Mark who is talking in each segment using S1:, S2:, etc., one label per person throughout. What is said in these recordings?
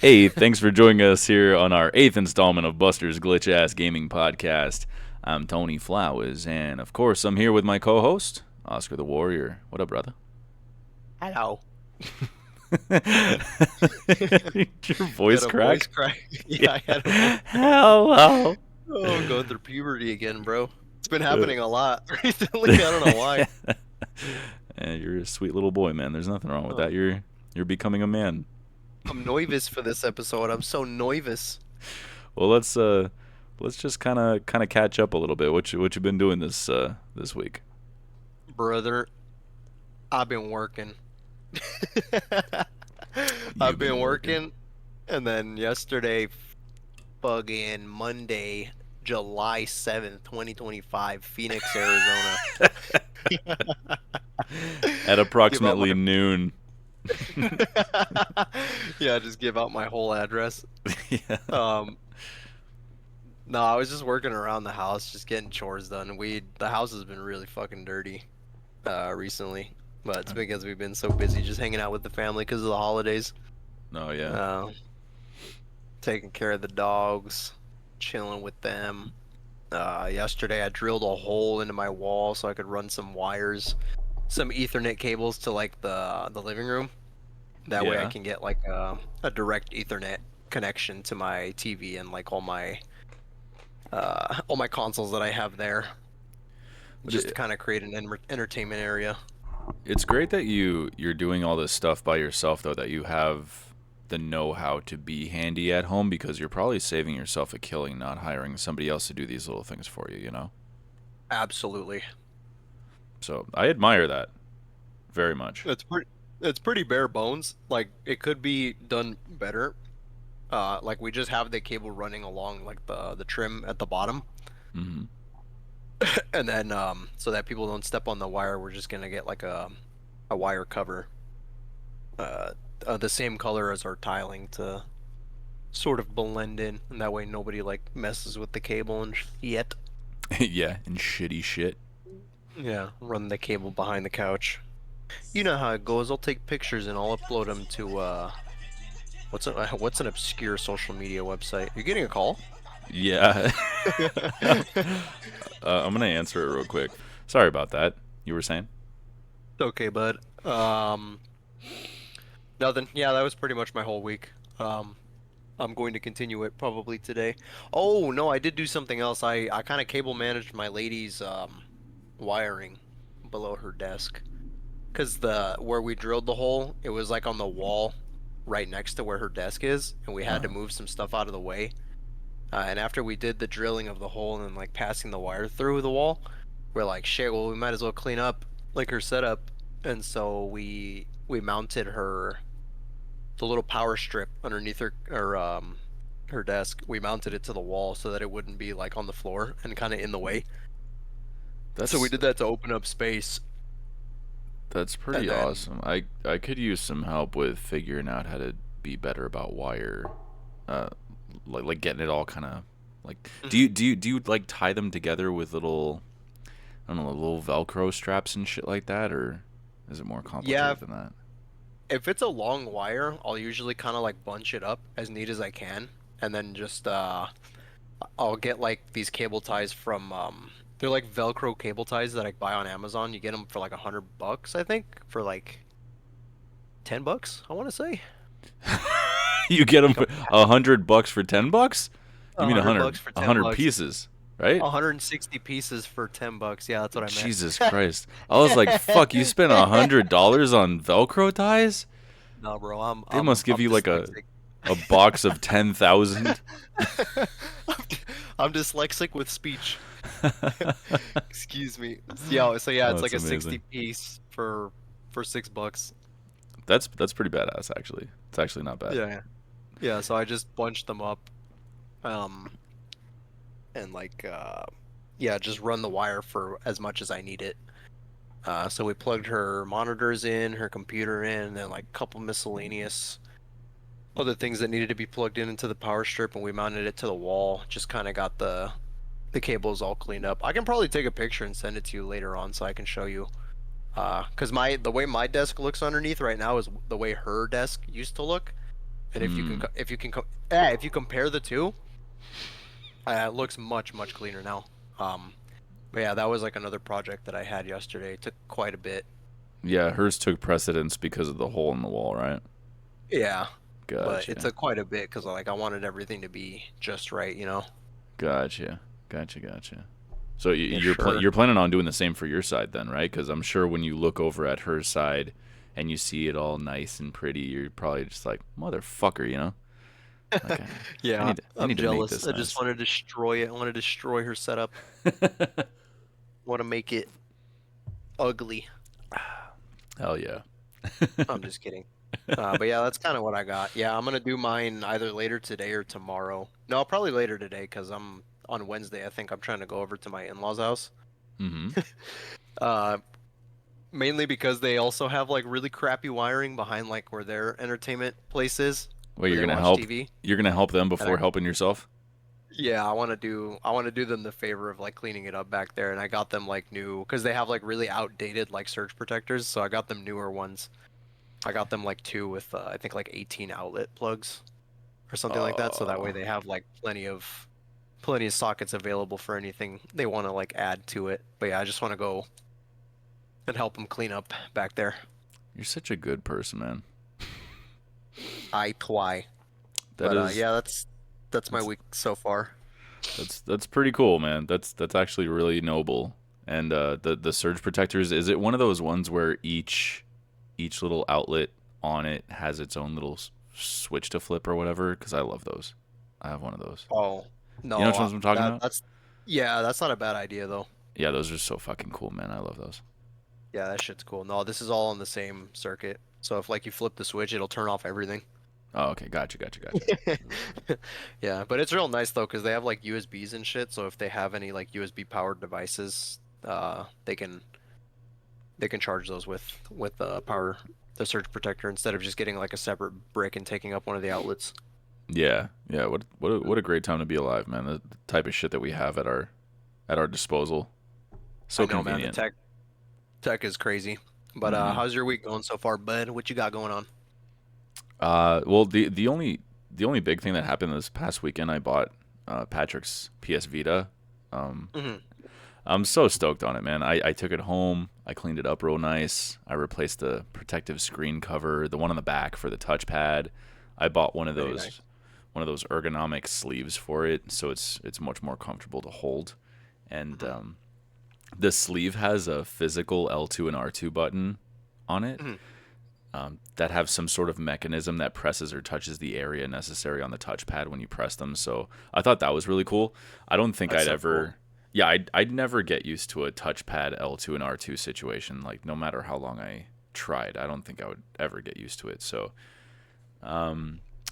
S1: Hey, thanks for joining us here on our eighth installment of Buster's Glitch Ass Gaming Podcast. I'm Tony Flowers, and of course, I'm here with my co-host, Oscar the Warrior. What up, brother?
S2: Hello.
S1: Your
S2: You
S1: voice
S2: had a voice
S1: crack?
S2: crack? Yeah,
S1: Yeah.
S2: I had a voice.
S1: Hello.
S2: Oh, I'm going through puberty again, bro. It's been happening a lot recently. I don't know why.
S1: And you're a sweet little boy, man. There's nothing wrong with that.
S2: Um,
S1: You're becoming a man.
S2: I'm nervous for this episode. I'm so nervous.
S1: Well, let's just kind of catch up a little bit. What you been doing this week?
S2: Brother, I've been working.
S1: You've
S2: I've
S1: been
S2: been
S1: working.
S2: working, and then yesterday, fucking Monday, July 7th, 2025, Phoenix, Arizona.
S1: At
S2: Give out
S1: approximately
S2: my
S1: noon.
S2: Yeah, just give out my whole address.
S1: Yeah.
S2: Um, no, I was just working around the house, just getting chores done. The house has been really fucking dirty recently, but it's because we've been so busy just hanging out with the family because of the holidays.
S1: Oh yeah.
S2: Uh, Taking care of the dogs, chilling with them. Yesterday I drilled a hole into my wall so I could run some wires, some Ethernet cables to like the living room. That way I
S1: Yeah.
S2: can get like a direct Ethernet connection to my TV and like all my consoles that I have there,
S1: But
S2: just to kind of create an entertainment area.
S1: it's great that you're doing all this stuff by yourself though, that you have the know-how to be handy at home, because you're probably saving yourself a killing not hiring somebody else to do these little things for you.
S2: Absolutely.
S1: So I admire that very much.
S2: It's pretty bare bones. Like it could be done better. Like we just have the cable running along like the trim at the bottom,
S1: Hmm.
S2: and then so that people don't step on the wire, we're just gonna get like a wire cover, uh, the same color as our tiling to sort of blend in, and that way nobody like messes with the cable and shit.
S1: Yeah, and shitty shit.
S2: Yeah, run the cable behind the couch. You know how it goes. I'll take pictures and I'll upload them to what's an obscure social media website? You're getting a call?
S1: Yeah.
S2: It's
S1: I'm gonna answer it real quick. Sorry about that. You were saying?
S2: okay, bud. Nothing. Yeah, that was pretty much my whole week. Um, I'm going to continue it probably today. Oh, no, I did do something else. I kind of cable managed my lady's wiring below her desk. 'Cause the where we drilled the hole, it was like on the wall right next to where her desk is, and we had to
S1: Uh,
S2: move some stuff out of the way. And after we did the drilling of the hole and like passing the wire through the wall, we're like, shit, well, we might as well clean up like her setup. And so we mounted the little power strip underneath her desk. We mounted it to the wall so that it wouldn't be like on the floor and kind of in the way. So we
S1: that's
S2: did that to open up space.
S1: that's
S2: And
S1: pretty
S2: then
S1: awesome. I could use some help with figuring out how to be better about wire, uh, like getting it all kind of like. Do
S2: Mhm.
S1: you do you do you like tie them together with little, I don't know, little Velcro straps and shit like that, or is it more
S2: Yeah,
S1: complicated than that?
S2: if it's a long wire, I'll usually kind of like bunch it up as neat as I can, and then just I'll get like these cable ties from they're like Velcro cable ties that I buy on Amazon. You get them for like $100, I think, for like $10, I want to say.
S1: You get them
S2: Like
S1: for $100 for $10? You
S2: a
S1: mean a
S2: hundred
S1: hundred
S2: bucks for
S1: a
S2: ten
S1: hundred
S2: bucks.
S1: pieces, right?
S2: 160 pieces for $10. Yeah, that's what I meant.
S1: Jesus Christ! I was like, "Fuck! You spent $100 on Velcro ties?
S2: No, bro,
S1: They must give
S2: I'm
S1: you like a
S2: dyslexic.
S1: a box of 10,000."
S2: I'm dyslexic with speech. Excuse me. Yeah, so yeah,
S1: Oh,
S2: it's
S1: that's
S2: like a 60
S1: amazing.
S2: piece for $6.
S1: That's pretty badass, actually. It's actually not bad.
S2: Yeah. Yeah, so I just bunched them up, um, and like yeah, just run the wire for as much as I need it. So we plugged her monitors in, her computer in, and then like a couple miscellaneous other things that needed to be plugged in into the power strip, and we mounted it to the wall. Just kind of got the cables all cleaned up. I can probably take a picture and send it to you later on so I can show you. Because the way my desk looks underneath right now is the way her desk used to look. And
S1: Hmm.
S2: if you compare the two, it looks much cleaner now. Um, but yeah, that was like another project that I had yesterday. It took quite a bit.
S1: Yeah, hers took precedence because of the hole in the wall, right?
S2: Yeah, but it
S1: Gotcha.
S2: took quite a bit because like I wanted everything to be just right, you know.
S1: Gotcha. Gotcha. So
S2: Yeah, sure.
S1: you're planning on doing the same for your side then, right? Because I'm sure when you look over at her side and you see it all nice and pretty, you're probably just like, motherfucker, you know? Like
S2: Yeah,
S1: I
S2: I'm
S1: need to make
S2: jealous.
S1: this
S2: I just
S1: nice.
S2: want to destroy it. I want to destroy her setup. Want to make it ugly.
S1: Hell yeah.
S2: I'm just kidding. But yeah, that's kind of what I got. Yeah, I'm gonna do mine either later today or tomorrow. No, probably later today because I'm on Wednesday. I think I'm trying to go over to my in-laws' house.
S1: Mm-hmm.
S2: Uh, Mainly because they also have like really crappy wiring behind like where their entertainment place is,
S1: Wait,
S2: where they watch TV.
S1: you're gonna help them
S2: And I,
S1: before helping yourself?
S2: yeah, I want to do them the favor of like cleaning it up back there. And I got them like new because they have like really outdated like surge protectors. So I got them newer ones. I got them like two with I think like 18 outlet plugs or something like that. So that way
S1: Oh,
S2: they have like plenty of sockets available for anything they want to like add to it. But yeah, I just want to go and help them clean up back there.
S1: you're such a good person, man.
S2: I twy.
S1: That
S2: But
S1: is
S2: yeah, that's my
S1: that's
S2: week so far.
S1: that's pretty cool, man. That's actually really noble. And the surge protectors, is it one of those ones where each little outlet on it has its own little switch to flip or whatever? Because I love those. I have one of those.
S2: Oh,
S1: You know
S2: no,
S1: which ones I'm talking
S2: that
S1: about?
S2: that's yeah, that's not a bad idea though.
S1: Yeah, those are so fucking cool, man. I love those.
S2: Yeah, that shit's cool. No, this is all on the same circuit. So if like you flip the switch, it'll turn off everything.
S1: Oh, okay. Gotcha.
S2: Yeah, but it's real nice though because they have like USBs and shit. So if they have any like USB powered devices, they can charge those with power the surge protector instead of just getting like a separate brick and taking up one of the outlets.
S1: Yeah. What a great time to be alive, man. The type of shit that we have at our disposal.
S2: I
S1: So
S2: know, man. The
S1: convenient.
S2: tech is crazy. But
S1: Hmm.
S2: how's your week going so far, bud? What you got going on?
S1: Well, the only big thing that happened this past weekend, I bought Patrick's PS Vita. Um,
S2: Hmm.
S1: I'm so stoked on it, man. I took it home. I cleaned it up real nice. I replaced the protective screen cover, the one on the back for the touchpad. I bought
S2: Very nice.
S1: one of those ergonomic sleeves for it, so it's much more comfortable to hold. And
S2: Hmm.
S1: the sleeve has a physical L2 and R2 button on it
S2: Hmm.
S1: that have some sort of mechanism that presses or touches the area necessary on the touchpad when you press them. So I thought that was really cool. I don't think
S2: That's
S1: I'd
S2: so cool.
S1: ever, yeah, I'd never get used to a touchpad L2 and R2 situation. Like no matter how long I tried, I don't think I would ever get used to it. So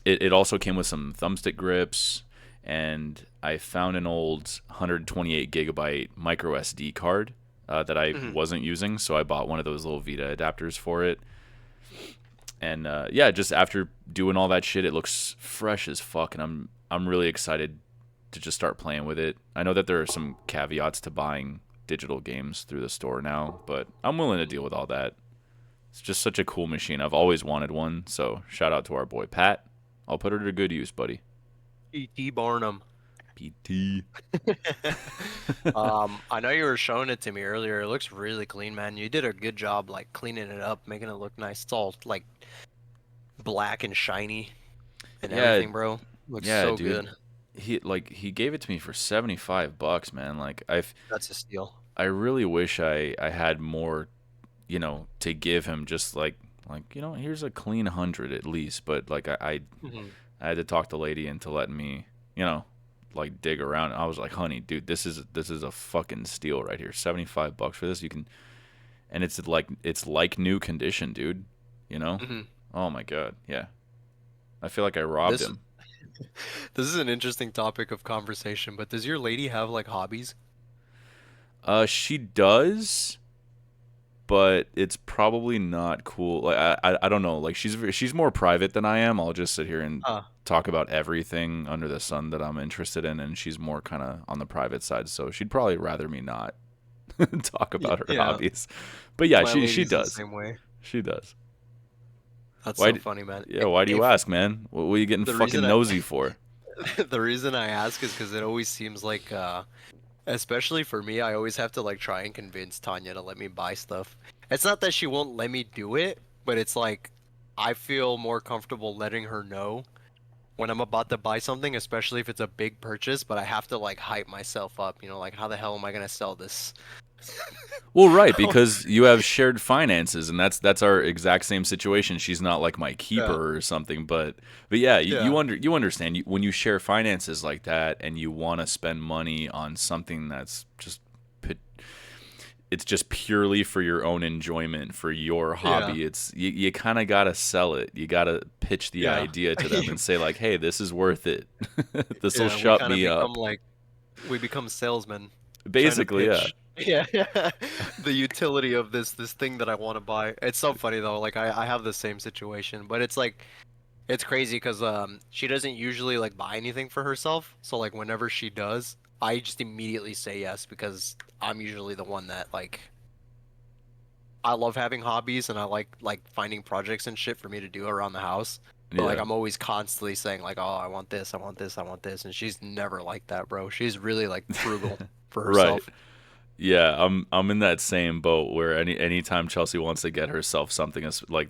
S1: it also came with some thumbstick grips, and I found an old 128 gigabyte micro SD card that I
S2: Hmm.
S1: wasn't using, so I bought one of those little Vita adapters for it. And yeah, just after doing all that shit, it looks fresh as fuck, and I'm really excited to just start playing with it. I know that there are some caveats to buying digital games through the store now, but I'm willing to deal with all that. It's just such a cool machine. I've always wanted one, so shout out to our boy Pat. I'll put her to good use, buddy.
S2: E.T. Barnum.
S1: PT.
S2: I know you were showing it to me earlier. It looks really clean, man. You did a good job, like cleaning it up, making it look nice. It's all like black and shiny and
S1: Yeah,
S2: everything, bro. Looks
S1: yeah,
S2: so
S1: dude.
S2: good.
S1: He gave it to me for $75, man.
S2: That's a steal.
S1: I really wish I had more, to give him, just here's a clean 100 at least. But
S2: Hmm.
S1: I had to talk the lady into letting me, dig around. I was like, honey, dude, this is a fucking steal right here. $75 for this. You can, and it's like new condition, dude. You know?
S2: Hmm.
S1: Oh my god, yeah. I feel like I robbed
S2: This
S1: him.
S2: this is an interesting topic of conversation, but does your lady have like hobbies?
S1: She does, but it's probably not cool. Like I don't know. Like she's more private than I am. I'll just sit here and
S2: Uh,
S1: talk about everything under the sun that I'm interested in, and she's more kind of on the private side. So she'd probably rather me not talk about her
S2: yeah,
S1: hobbies. But yeah,
S2: my
S1: she
S2: lady's the
S1: does.
S2: same way.
S1: She does.
S2: That's
S1: Why?
S2: so funny, man.
S1: Yeah, why do you
S2: If
S1: ask, man? What are you getting
S2: the reason
S1: fucking
S2: I
S1: nosy for?
S2: the reason I ask is because it always seems like, especially for me, I always have to like try and convince Tanya to let me buy stuff. It's not that she won't let me do it, but it's like I feel more comfortable letting her know when I'm about to buy something, especially if it's a big purchase, but I have to like hype myself up, like how the hell am I gonna sell this?
S1: Well, right, because you have shared finances, and that's our exact same situation. She's not like my
S2: Yeah.
S1: keeper or something, but yeah,
S2: Yeah.
S1: you understand when you share finances like that, and you want to spend money on something that's just it's just purely for your own enjoyment, for your
S2: Yeah.
S1: hobby. It's you kind of gotta sell it. You gotta pitch the
S2: Yeah.
S1: idea to them and say like, hey, this is worth it. This will
S2: Yeah, we
S1: shut
S2: kind of
S1: me
S2: become
S1: up.
S2: like we become salesmen trying to
S1: Basically, yeah.
S2: pitch. Yeah, yeah. The utility of this thing that I want to buy. It's so funny though. Like I have the same situation, but it's like it's crazy because she doesn't usually like buy anything for herself. So like whenever she does, I just immediately say yes because I'm usually the one that like I love having hobbies and I like finding projects and shit for me to do around the house. But like
S1: Yeah.
S2: I'm always constantly saying like, "Oh, I want this, I want this, I want this." And she's never like that, bro. She's really like frugal for
S1: Right.
S2: herself.
S1: Yeah, I'm in that same boat where anytime Chelsea wants to get herself something, it's like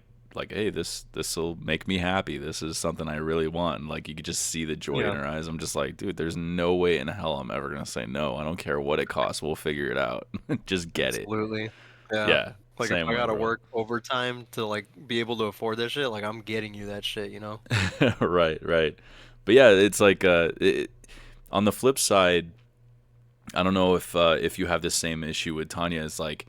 S1: hey, this will make me happy. This is something I really want. And like you could just see the joy in
S2: Yeah,
S1: her eyes. I'm just like, dude, there's no way in hell I'm ever gonna say no. I don't care what it costs. We'll figure it out. Just get it.
S2: absolutely. Yeah.
S1: Yeah,
S2: Like if
S1: same
S2: I
S1: way,
S2: gotta
S1: bro.
S2: work overtime to like be able to afford that shit, like I'm getting you that shit, you know?
S1: Right, right. But yeah, it's like on the flip side, I don't know if you have the same issue with Tanya. It's like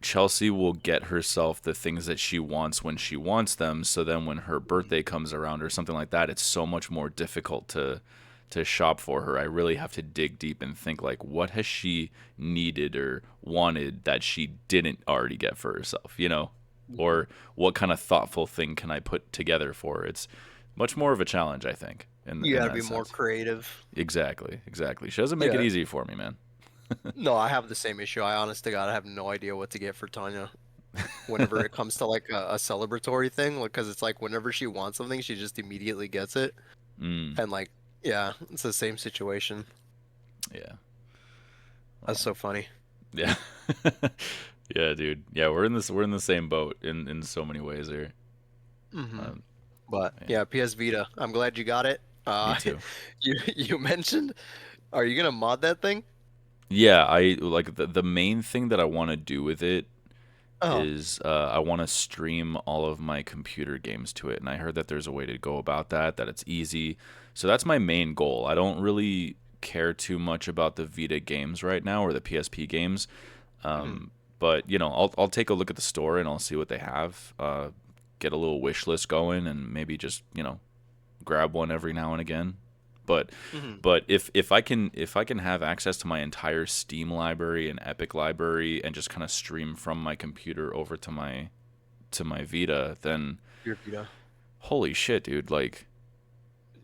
S1: Chelsea will get herself the things that she wants when she wants them. So then when her birthday comes around or something like that, it's so much more difficult to shop for her. I really have to dig deep and think like what has she needed or wanted that she didn't already get for herself, you know?
S2: Mhm.
S1: Or what kind of thoughtful thing can I put together for her? It's much more of a challenge, I think,
S2: You
S1: in
S2: gotta
S1: that
S2: be more
S1: sense.
S2: creative.
S1: Exactly, exactly. She doesn't make it
S2: Yeah.
S1: easy for me, man.
S2: No, I have the same issue. I honest to God, I have no idea what to get for Tanya whenever it comes to like a celebratory thing, because it's like whenever she wants something, she just immediately gets it.
S1: Mm,
S2: And like, yeah, it's the same situation.
S1: yeah.
S2: That's
S1: Well,
S2: so funny.
S1: yeah. Yeah, dude. Yeah, we're in the same boat in so many ways here.
S2: Hmm.
S1: Um,
S2: But
S1: man,
S2: yeah, PS Vita. I'm glad you got it.
S1: me too.
S2: You mentioned, are you gonna mod that thing?
S1: Yeah, I like the main thing that I want to do with it
S2: Oh,
S1: is I want to stream all of my computer games to it, and I heard that there's a way to go about that, that it's easy. So that's my main goal. I don't really care too much about the Vita games right now or the PSP games.
S2: mhm.
S1: But you know, I'll take a look at the store and I'll see what they have. Get a little wish list going and maybe just grab one every now and again. But
S2: Mhm.
S1: if I can have access to my entire Steam library and Epic library and just kind of stream from my computer over to my Vita, then
S2: Your Vita.
S1: holy shit, dude! Like,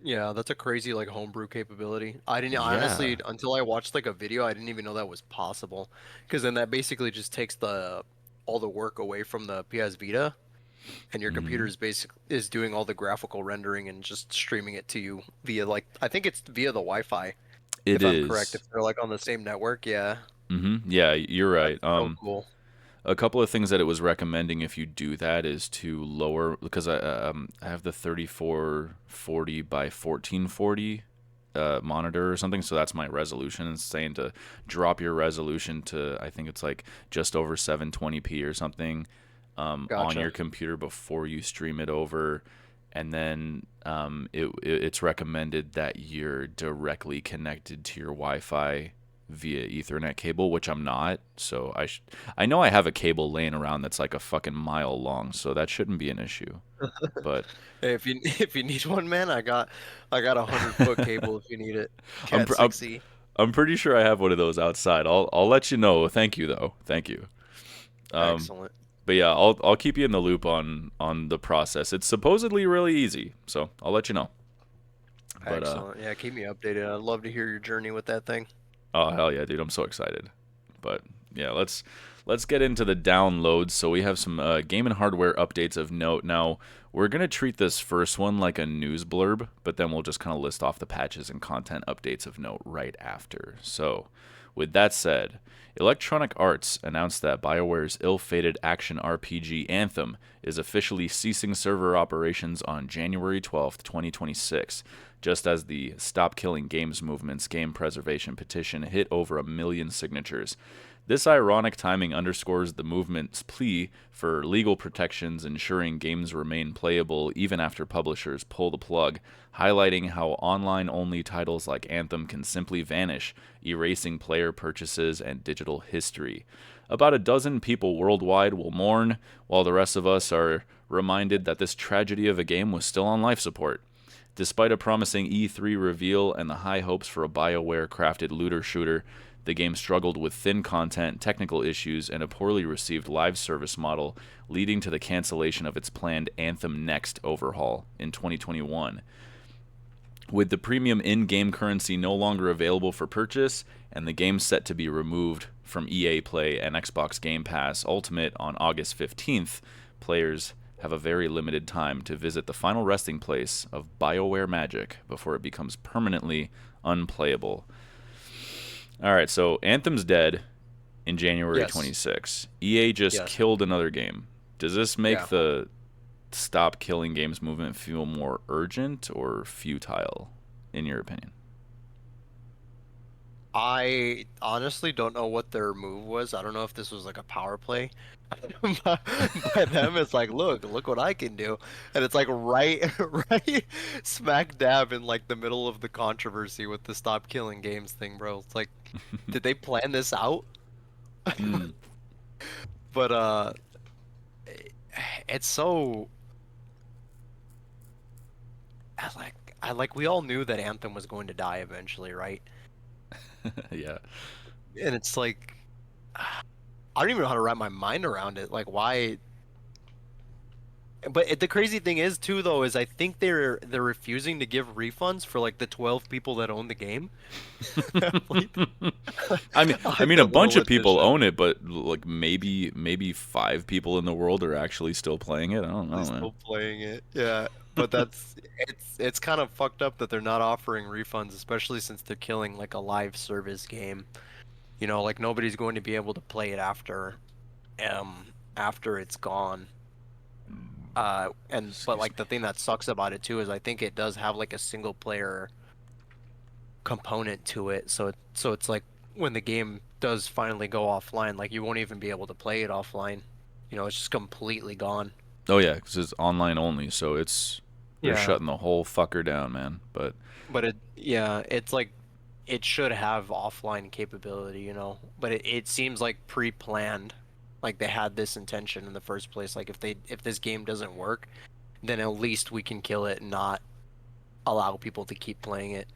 S2: Yeah, that's a crazy like homebrew capability. I didn't honestly
S1: yeah,
S2: until I watched like a video, I didn't even know that was possible. Because then that basically just takes the all the work away from the PS Vita, and your computer
S1: hmm
S2: is is doing all the graphical rendering and just streaming it to you via like I think it's via the Wi-Fi,
S1: it
S2: if I'm correct. If
S1: is.
S2: they're like on the same network, yeah,
S1: Yeah, you're
S2: that's
S1: right.
S2: so cool.
S1: A couple of things that it was recommending if you do that is to lower because I have the 3440 by 1440 monitor or something, so that's my resolution. It's saying to drop your resolution to I think it's like just over 720p or something on your
S2: Gotcha.
S1: computer before you stream it over, and then it's recommended that you're directly connected to your Wi-Fi via Ethernet cable, which I'm not. So I know I have a cable laying around that's like a fucking mile long, so that shouldn't be an issue. But
S2: Hey, if you if you need one, man, I got a 100-foot cable if you need it.
S1: I'm
S2: Cat
S1: pr- I'm
S2: 6E.
S1: I'm pretty sure I have one of those outside. I'll let you know. Thank you though. Thank you. Um,
S2: Excellent.
S1: but yeah, I'll keep you in the loop on the process. It's supposedly really easy, so I'll let you know. But
S2: Excellent. Yeah, keep me updated. I'd love to hear your journey with that thing.
S1: oh hell yeah, dude, I'm so excited. But yeah, let's get into the downloads. So we have some game and hardware updates of note. Now, we're going to treat this first one like a news blurb, but then we'll just kind of list off the patches and content updates of note right after. So, with that said, Electronic Arts announced that BioWare's ill-fated action RPG Anthem is officially ceasing server operations on January 12th, 2026, just as the Stop Killing Games movement's game preservation petition hit over 1 million signatures. This ironic timing underscores the movement's plea for legal protections ensuring games remain playable even after publishers pull the plug, highlighting how online-only titles like Anthem can simply vanish, erasing player purchases and digital history. About a dozen people worldwide will mourn, while the rest of us are reminded that this tragedy of a game was still on life support. Despite a promising E3 reveal and the high hopes for a BioWare-crafted looter shooter, the game struggled with thin content, technical issues, and a poorly received live service model, leading to the cancellation of its planned Anthem Next overhaul in 2021. With the premium in-game currency no longer available for purchase, and the game set to be removed from EA Play and Xbox Game Pass Ultimate on August 15th, players have a very limited time to visit the final resting place of BioWare magic before it becomes permanently unplayable. All right, so Anthem's dead in January 26. EA just killed another game. Does this make the Stop Killing Games movement feel more urgent or futile, in your opinion?
S2: I honestly don't know what their move was. I don't know if this was like a power play by them. It's like, look what I can do, and it's like right smack dab in like the middle of the controversy with the Stop Killing Games thing, bro. It's like, did they plan this out? But it's so I like we all knew that Anthem was going to die eventually, right?
S1: Yeah.
S2: And it's like, I don't even know how to wrap my mind around it. Like, why? But the crazy thing is, too, though, is I think they're refusing to give refunds for like the 12 people that own the game.
S1: I mean, a bunch of people own it, but like maybe 5 people in the world are actually still playing it. I don't know, man.
S2: Still playing it, yeah. But it's kind of fucked up that they're not offering refunds, especially since they're killing like a live service game. You know, like nobody's going to be able to play it after it's gone. But like the thing that sucks about it too is I think it does have like a single player component to it. So it's like when the game does finally go offline, like you won't even be able to play it offline. You know, it's just completely gone.
S1: Oh yeah, because it's online only, so they're shutting the whole fucker down, man. But
S2: it's like it should have offline capability, you know. But it seems like pre-planned, like they had this intention in the first place. Like if this game doesn't work, then at least we can kill it and not allow people to keep playing it.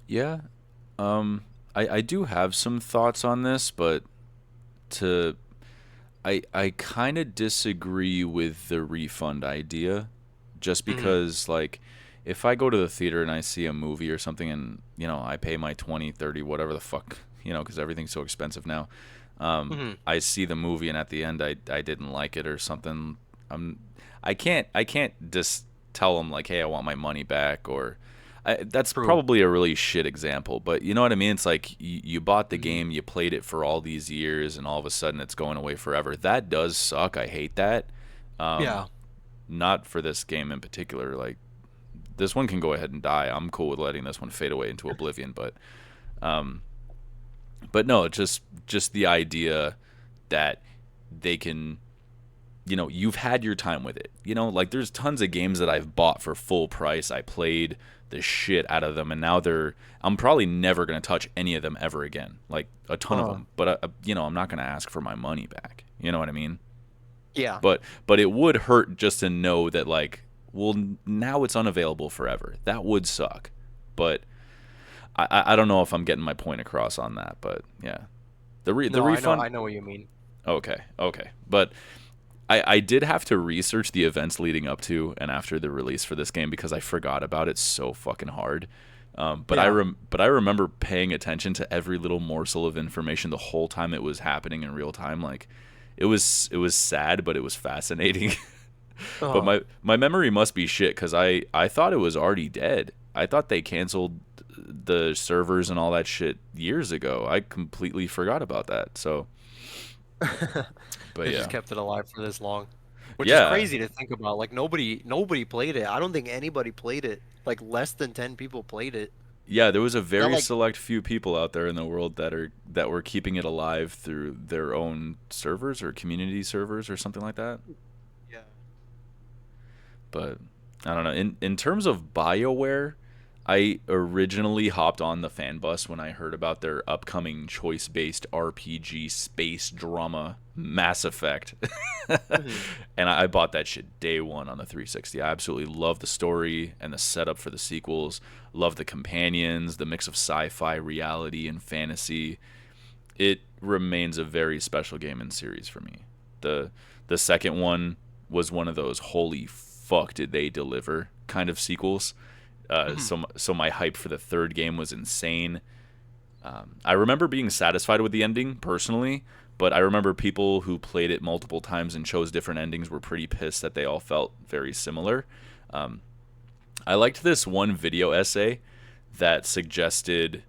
S1: Yeah, I do have some thoughts on this, but I kind of disagree with the refund idea, just because like if I go to the theater and I see a movie or something and you know I pay my 20, 30, whatever the fuck, you know, because everything's so expensive now. I see the movie and at the end I didn't like it or something. I can't just tell them like, hey, I want my money back, or that's probably a really shit example, but you know what I mean? It's like you bought the game, you played it for all these years, and all of a sudden it's going away forever. That does suck. I hate that. Not for this game in particular. Like this one can go ahead and die. I'm cool with letting this one fade away into oblivion, but no, just the idea that they can, you know, you've had your time with it. You know, like there's tons of games that I've bought for full price. I played the shit out of them, and now I'm probably never going to touch any of them ever again. Like a ton of them. But you know, I'm not going to ask for my money back. You know what I mean?
S2: Yeah.
S1: But it would hurt just to know that like, well, now it's unavailable forever. That would suck. But I don't know if I'm getting my point across on that, but yeah. The refund.
S2: I know what you mean.
S1: Okay. But I did have to research the events leading up to and after the release for this game because I forgot about it so fucking hard.
S2: Yeah.
S1: But I remember paying attention to every little morsel of information the whole time it was happening in real time. Like it was sad, but it was fascinating. But
S2: Oh.
S1: my memory must be shit because I thought it was already dead. I thought they canceled the servers and all that shit years ago. I completely forgot about that. So, but
S2: They just
S1: yeah,
S2: kept it alive for this long, which is
S1: yeah,
S2: crazy to think about. Like nobody played it. I don't think anybody played it. Like less than 10 people played it.
S1: yeah. There was a
S2: Not
S1: very
S2: like
S1: select few people out there in the world that were keeping it alive through their own servers or community servers or something like that.
S2: yeah.
S1: But I don't know. In terms of BioWare, I originally hopped on the fan bus when I heard about their upcoming choice-based RPG space drama Mass Effect.
S2: Mhm.
S1: And I bought that shit day one on the 360. I absolutely love the story and the setup for the sequels. Love the companions, the mix of sci-fi, reality, and fantasy. It remains a very special game and series for me. The the second one was one of those holy fuck did they deliver kind of sequels.
S2: Mhm.
S1: So my hype for the third game was insane. I remember being satisfied with the ending personally, but I remember people who played it multiple times and chose different endings were pretty pissed that they all felt very similar. Um, I liked this one video essay that suggested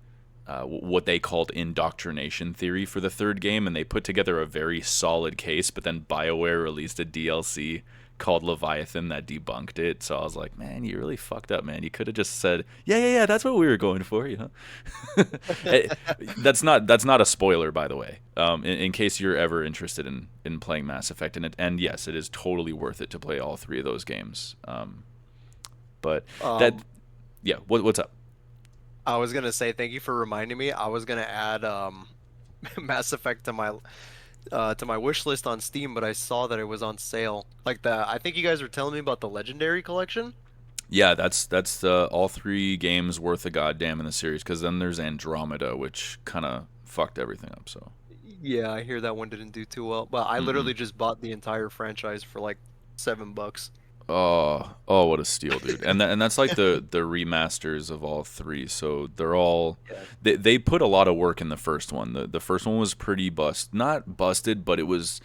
S1: what they called indoctrination theory for the third game, and they put together a very solid case. But then BioWare released a DLC called Leviathan that debunked it. So I was like, man, you really fucked up, man. You could have just said, yeah, that's what we were going for, you know. That's not a spoiler, by the way. In case you're ever interested in playing Mass Effect, and yes, it is totally worth it to play all three of those games. But that
S2: Um,
S1: yeah, what's up?
S2: I was gonna say thank you for reminding me. I was gonna add Mass Effect to my wish list on Steam, but I saw that it was on sale. Like I think you guys were telling me about the Legendary Collection.
S1: Yeah, that's the all three games worth a goddamn in the series. Because then there's Andromeda, which kind of fucked everything up. So,
S2: Yeah, I hear that one didn't do too well, but I
S1: mm-mm.
S2: literally just bought the entire franchise for like $7.
S1: Oh, what a steal, dude! And that's like the remasters of all three. So they're all
S2: Yeah.
S1: they put a lot of work in the first one. The first one was pretty not busted, but it was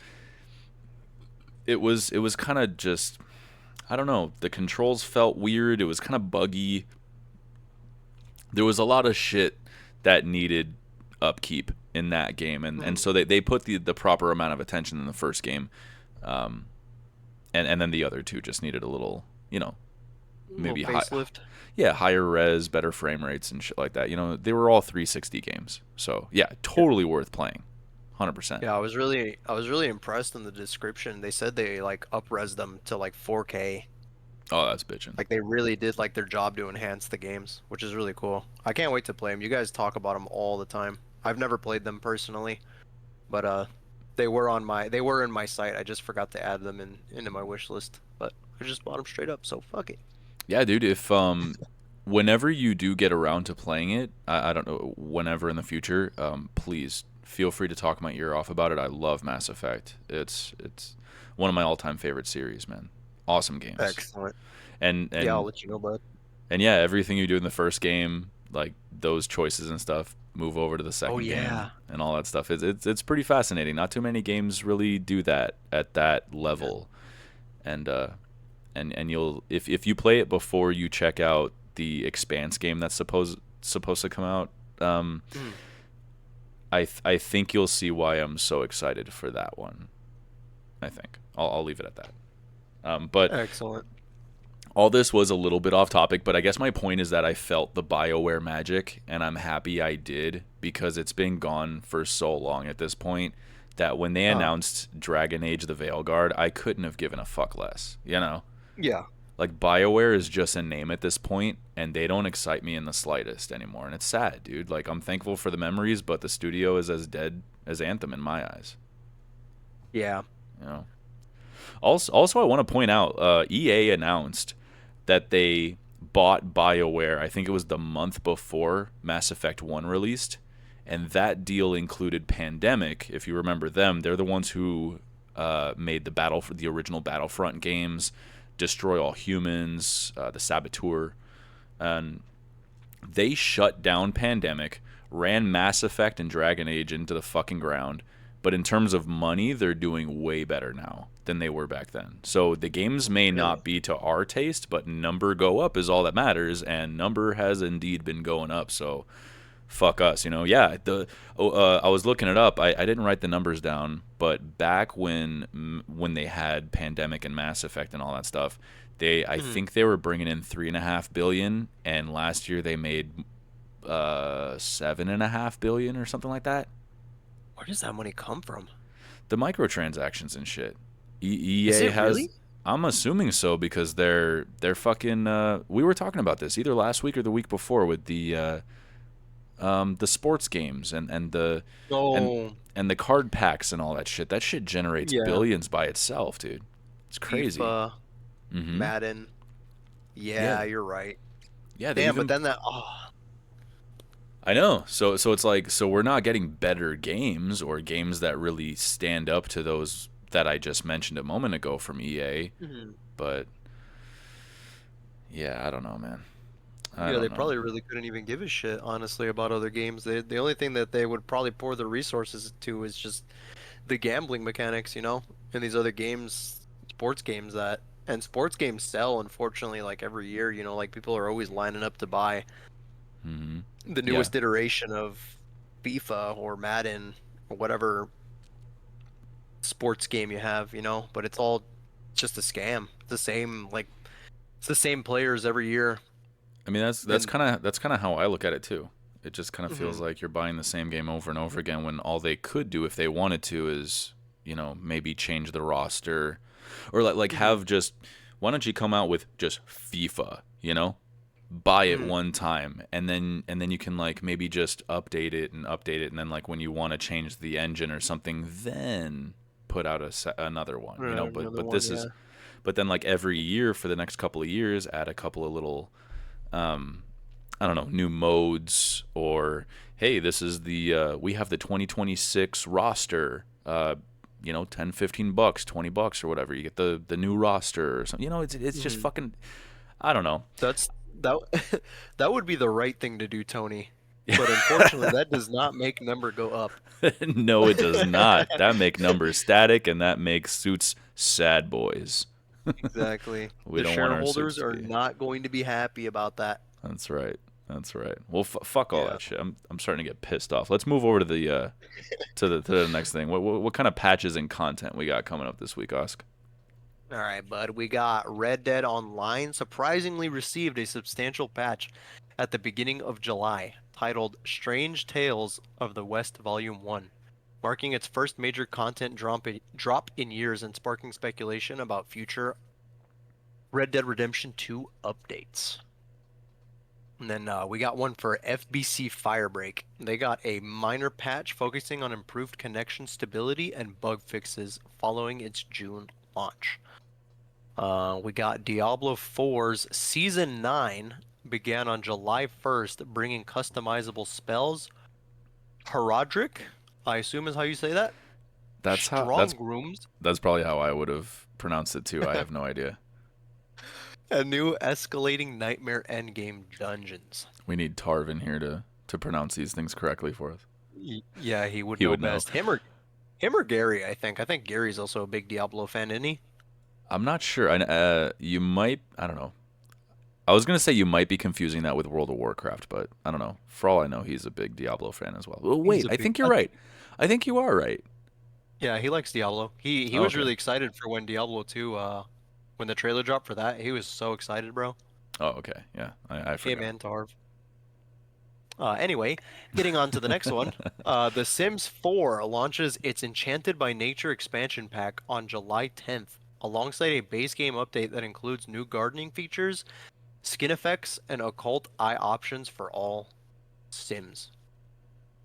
S1: kind of just I don't know. The controls felt weird. It was kind of buggy. There was a lot of shit that needed upkeep in that game, and
S2: Mhm.
S1: so they put the proper amount of attention in the first game, um, and then the other two just needed a little, you know,
S2: A little
S1: maybe high,
S2: facelift.
S1: yeah, higher res, better frame rates and shit like that. You know, they were all 360 games, so yeah, totally worth playing, 100%.
S2: Yeah, I was really impressed in the description. They said they like up-res them to like 4K.
S1: Oh, that's bitching.
S2: Like they really did like their job to enhance the games, which is really cool. I can't wait to play them. You guys talk about them all the time. I've never played them personally, but they were in my site. I just forgot to add them into my wish list, but I just bought them straight up, so fuck it.
S1: Yeah, dude. If whenever you do get around to playing it, I don't know, whenever in the future, please feel free to talk my ear off about it. I love Mass Effect. It's one of my all time favorite series, man. Awesome games.
S2: Excellent.
S1: And
S2: Yeah, I'll
S1: and
S2: let you know, bud.
S1: and yeah, everything you do in the first game, like those choices and stuff, move over to the
S2: Oh
S1: second game
S2: yeah.
S1: and all that stuff. It's pretty fascinating. Not too many games really do that at that
S2: Yeah.
S1: level. And and you'll if you play it before you check out the Expanse game that's supposed to come out,
S2: Mm.
S1: I think you'll see why I'm so excited for that one. I think I'll leave it at that. But
S2: Excellent.
S1: all this was a little bit off topic, but I guess my point is that I felt the BioWare magic, and I'm happy I did because it's been gone for so long at this point that when they
S2: Uh,
S1: announced Dragon Age: The Veilguard, I couldn't have given a fuck less. You know.
S2: yeah.
S1: Like BioWare is just a name at this point, and they don't excite me in the slightest anymore, and it's sad, dude. Like I'm thankful for the memories, but the studio is as dead as Anthem in my eyes.
S2: Yeah.
S1: You know. Also, I want to point out, EA announced that they bought BioWare. I think it was the month before Mass Effect One released, and that deal included Pandemic. If you remember them, they're the ones who made the original Battlefront games, Destroy All Humans, the Saboteur, and They shut down Pandemic, ran Mass Effect and Dragon Age into the fucking ground. But in terms of money, they're doing way better now than they were back then. So the games may
S2: Really?
S1: not be to our taste, but number go up is all that matters, and number has indeed been going up. So fuck us, you know. Yeah, I was looking it up. I didn't write the numbers down, but back when they had Pandemic and Mass Effect and all that stuff, I
S2: Mhm.
S1: think they were bringing in 3.5 billion, and last year they made 7.5 billion or something like that.
S2: Where does that money come from?
S1: The microtransactions and shit.
S2: Is
S1: EA
S2: it
S1: has.
S2: really?
S1: I'm assuming so because they're fucking. We were talking about this either last week or the week before with the sports games and
S2: Oh,
S1: and the card packs and all that shit. That shit generates
S2: yeah.
S1: billions by itself, dude. It's crazy.
S2: FIFA,
S1: Mm-hmm.
S2: Madden.
S1: Yeah,
S2: Yeah, you're right.
S1: yeah. They
S2: Damn, but
S1: even.
S2: then that. Oh,
S1: I know. So it's like we're not getting better games or games that really stand up to those that I just mentioned a moment ago from EA.
S2: mhm.
S1: But yeah, I don't know, man. I
S2: Yeah, they
S1: don't know.
S2: probably really couldn't even give a shit, honestly, about other games. The only thing that they would probably pour their resources to is just the gambling mechanics, and these other games, sports games and sports games sell, unfortunately, like every year, like people are always lining up to buy
S1: Mm-hmm.
S2: the
S1: Yeah.
S2: newest iteration of FIFA or Madden or whatever sports game you have, but it's all just a scam. It's the same players every year.
S1: I mean
S2: And
S1: that's kind of how I look at it too. It just kind of feels
S2: mhm,
S1: like you're buying the same game over and over again when all they could do if they wanted to is, maybe change the roster or like
S2: mhm,
S1: have just why don't you come out with just FIFA, Buy it
S2: mhm,
S1: one time and then you can like maybe just update it and then like when you want to change the engine or something then put out another one, but
S2: another
S1: but
S2: one,
S1: this is
S2: yeah.
S1: but then like every year for the next couple of years add a couple of little um, I don't know, new modes or hey, this is we have the 2026 roster. 10, $15, $20 or whatever. You get the new roster or something. It's just
S2: Mhm.
S1: fucking. I don't know.
S2: That's that that would be the right thing to do, Tony. But unfortunately, that does not make number go up.
S1: No, it does not. That make numbers static, and that makes suits sad boys.
S2: Exactly.
S1: We
S2: The
S1: don't want our
S2: shareholders
S1: suits to
S2: are
S1: be.
S2: not going to be happy about that.
S1: That's right. That's right. Well, fuck all
S2: Yeah.
S1: that shit. I'm starting to get pissed off. Let's move over to the next thing. What kind of patches and content we got coming up this week, Oscar?
S2: All right, bud. We got Red Dead Online surprisingly received a substantial patch at the beginning of July titled Strange Tales of the West Volume 1, marking its first major content drop in years and sparking speculation about future Red Dead Redemption 2 updates. And then we got one for FBC Firebreak. They got a minor patch focusing on improved connection stability and bug fixes following its June launch. We got Diablo 4's Season 9 began on July 1st, bringing customizable spells. Haradric, I assume is how you say that.
S1: That's how.
S2: Strong rooms,
S1: That's probably how I would have pronounced it too. I have no idea.
S2: and new escalating nightmare endgame dungeons.
S1: We need Tarv in here to pronounce these things correctly for us.
S2: Yeah, he would
S1: He
S2: know
S1: would know.
S2: best. Him or Gary, I think. I think Gary's also a big Diablo fan, isn't he?
S1: I'm not sure. You might. I don't know. I was gonna say you might be confusing that with World of Warcraft, but I don't know. For all I know, he's a big Diablo fan as well. Oh,
S2: He's
S1: wait,
S2: a
S1: I
S2: big.
S1: think you're right. I think you are right.
S2: Yeah, he likes Diablo. He
S1: Oh,
S2: was
S1: okay.
S2: really excited for when Diablo 2 when the trailer dropped for that. He was so excited, bro.
S1: Oh, okay. Yeah, I
S2: Him
S1: forgot.
S2: and Tarv. Anyway, getting on to the next one. The Sims 4 launches its Enchanted by Nature expansion pack on July 10th, alongside a base game update that includes new gardening features, skin effects, and occult eye options for all Sims.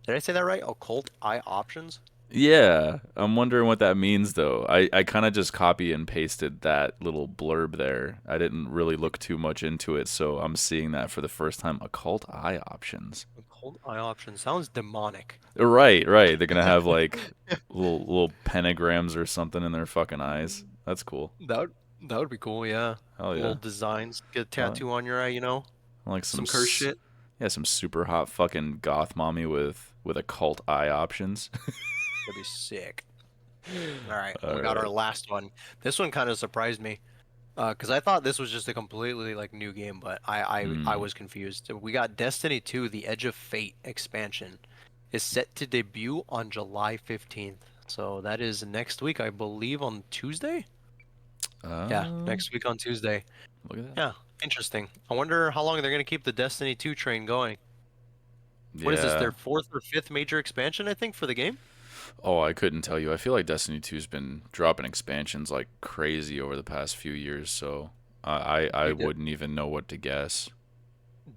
S2: Did I say that right? Occult eye options?
S1: Yeah, I'm wondering what that means though. I kind of just copy and pasted that little blurb there. I didn't really look too much into it, so I'm seeing that for the first time. Occult eye options.
S2: Occult eye options sounds demonic.
S1: Right, right. They're gonna have like little pentagrams or something in their fucking eyes. That's cool.
S2: That would, that would be cool, yeah.
S1: Hell
S2: Little
S1: yeah.
S2: designs, get a
S1: I like,
S2: tattoo on your eye,
S1: I like some
S2: some curse shit.
S1: Yeah, some super hot fucking goth mommy with occult eye options.
S2: That'd be sick. All right,
S1: All
S2: we got our
S1: right.
S2: last one. This one kind of surprised me, because I thought this was just a completely like new game, but I
S1: Hmm.
S2: was confused. We got Destiny 2: The Edge of Fate expansion is set to debut on July 15th. So that is next week, I believe, on Tuesday. Yeah,
S1: Oh,
S2: next week on Tuesday.
S1: look at that.
S2: Yeah, interesting. I wonder how long they're gonna keep the Destiny 2 train going. What is this,
S1: Yeah.
S2: their fourth or fifth major expansion, I think, for the game?
S1: Oh, I couldn't tell you. I feel like Destiny 2's been dropping expansions like crazy over the past few years, so I
S2: Dude,
S1: wouldn't even know what to guess.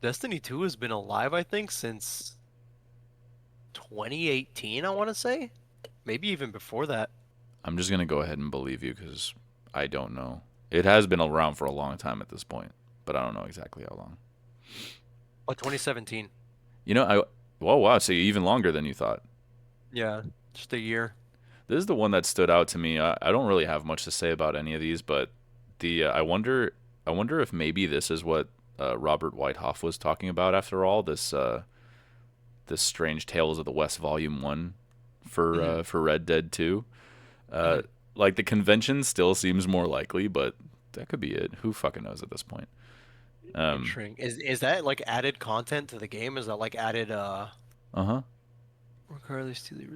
S2: Destiny 2 has been alive, I think, since 2018, I want to say. Maybe even before that.
S1: I'm just gonna go ahead and believe you because I don't know. It has been around for a long time at this point, but I don't know exactly how long.
S2: Oh, 2017.
S1: You know, I Whoa, wow, so even longer than you thought.
S2: Yeah, just a year.
S1: This is the one that stood out to me. I don't really have much to say about any of these, but the I wonder if maybe this is what Robert Whitehoff was talking about after all this strange Tales of the West Volume One
S2: Hmm.
S1: for Red Dead Two. Uh,
S2: Hmm.
S1: like the convention still seems more likely, but that could be it. Who fucking knows at this point? Um,
S2: Interesting. Is that like added content to the game? Is that like added
S1: uh huh.
S2: regardless to the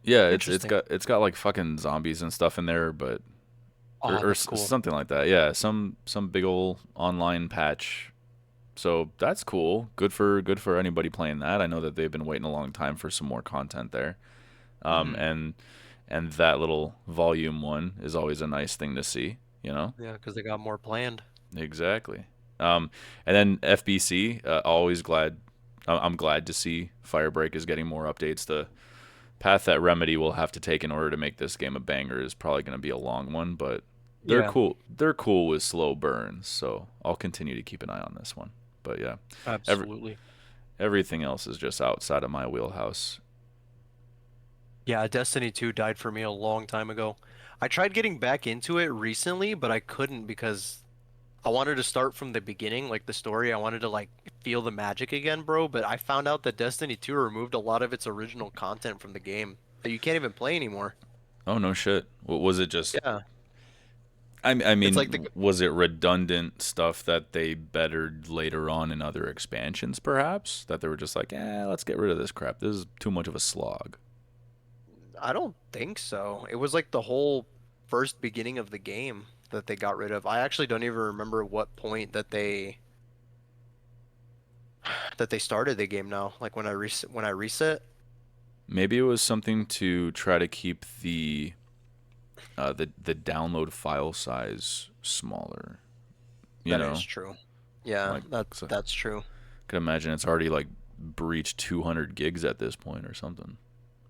S1: Yeah,
S2: interesting.
S1: it's got like fucking zombies and stuff in there, but
S2: Oh, that's cool.
S1: something like that. Yeah, some big old online patch. So that's cool. Good for anybody playing that. I know that they've been waiting a long time for some more content there. Um,
S2: Hmm.
S1: and and that little volume one is always a nice thing to see. You know.
S2: Yeah, because they got more planned.
S1: Exactly. And then FBC, always glad. I'm glad to see Firebreak is getting more updates. The path that Remedy will have to take in order to make this game a banger is probably going to be a long one, but they're
S2: Yeah,
S1: cool. They're cool with slow burns, so I'll continue to keep an eye on this one. But yeah, every,
S2: absolutely.
S1: everything else is just outside of my wheelhouse.
S2: Yeah, Destiny 2 died for me a long time ago. I tried getting back into it recently, but I couldn't because I wanted to start from the beginning, like the story. I wanted to like feel the magic again, bro, but I found out that Destiny 2 removed a lot of its original content from the game that you can't even play anymore.
S1: Oh no shit. Was it just?
S2: Yeah.
S1: I
S2: It's like the
S1: mean, was it redundant stuff that they bettered later on in other expansions, perhaps? That they were just like, let's get rid of this crap. This is too much of a slog.
S2: I don't think so. It was like the whole first beginning of the game that they got rid of. I actually don't even remember what point that they started the game now. Like when I reset.
S1: Maybe it was something to try to keep the download file size smaller. You
S2: That is
S1: know,
S2: true. Yeah,
S1: like
S2: that
S1: so
S2: that's true.
S1: I could imagine it's already like breached 200 gigs at this point or something.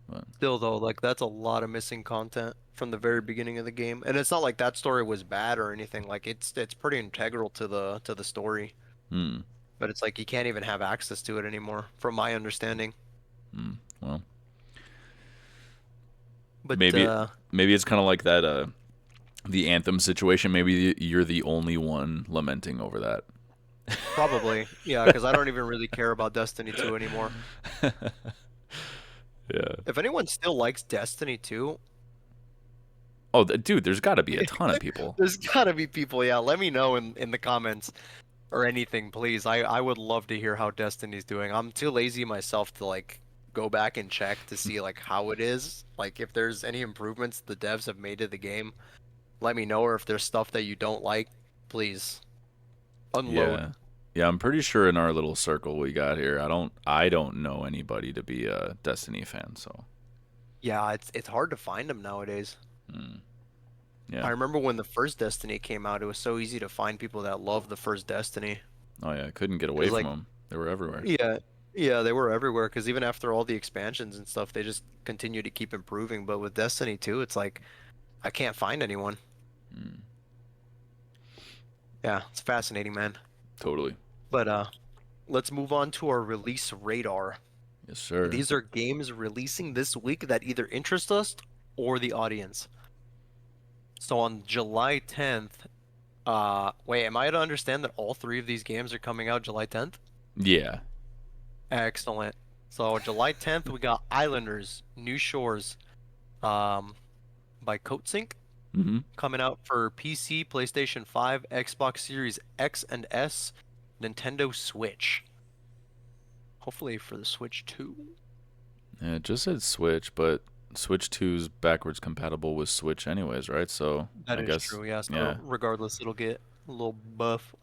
S1: But
S2: Still though, like that's a lot of missing content from the very beginning of the game. And it's not like that story was bad or anything. Like it's pretty integral to the story.
S1: hmm,
S2: But it's like you can't even have access to it anymore, from my understanding.
S1: well,
S2: But
S1: maybe maybe it's kind of like that the Anthem situation. Maybe you're the only one lamenting over that.
S2: probably, yeah, because I don't even really care about Destiny 2 anymore.
S1: Yeah.
S2: If anyone still likes Destiny 2,
S1: Oh, dude, there's got to be a ton of people.
S2: there's gotta be people, yeah, let me know in the comments or anything, please. I would love to hear how Destiny's doing. I'm too lazy myself to like go back and check to see like how it is. Like if there's any improvements the devs have made to the game, let me know. Or if there's stuff that you don't like, please unload.
S1: Yeah. Yeah, I'm pretty sure in our little circle we got here, I don't know anybody to be a Destiny fan, so
S2: Yeah, it's hard to find them nowadays.
S1: yeah.
S2: I remember when the first Destiny came out, it was so easy to find people that loved the first Destiny.
S1: Oh yeah, I couldn't get away
S2: Because
S1: from
S2: like,
S1: them. They were everywhere.
S2: yeah, yeah, they were everywhere. Because even after all the expansions and stuff, they just continue to keep improving. But with Destiny 2, it's like I can't find anyone. Yeah, it's fascinating, man.
S1: Totally.
S2: But let's move on to our release radar.
S1: Yes, sir.
S2: These are games releasing this week that either interest us or the audience. So on July 10th, wait, am I to understand that all three of these games are coming out July 10th?
S1: Yeah.
S2: Excellent. So July 10th, we got Islanders, New Shores, um, by Coatsink,
S1: Mm-hmm.
S2: coming out for PC, PlayStation 5, Xbox Series X and S, Nintendo Switch. Hopefully for the Switch too.
S1: Yeah, it just said Switch, but Switch 2's backwards compatible with Switch anyways, right? So
S2: That
S1: I
S2: is
S1: guess,
S2: true, yeah. So
S1: yeah,
S2: regardless, it'll get a little buff.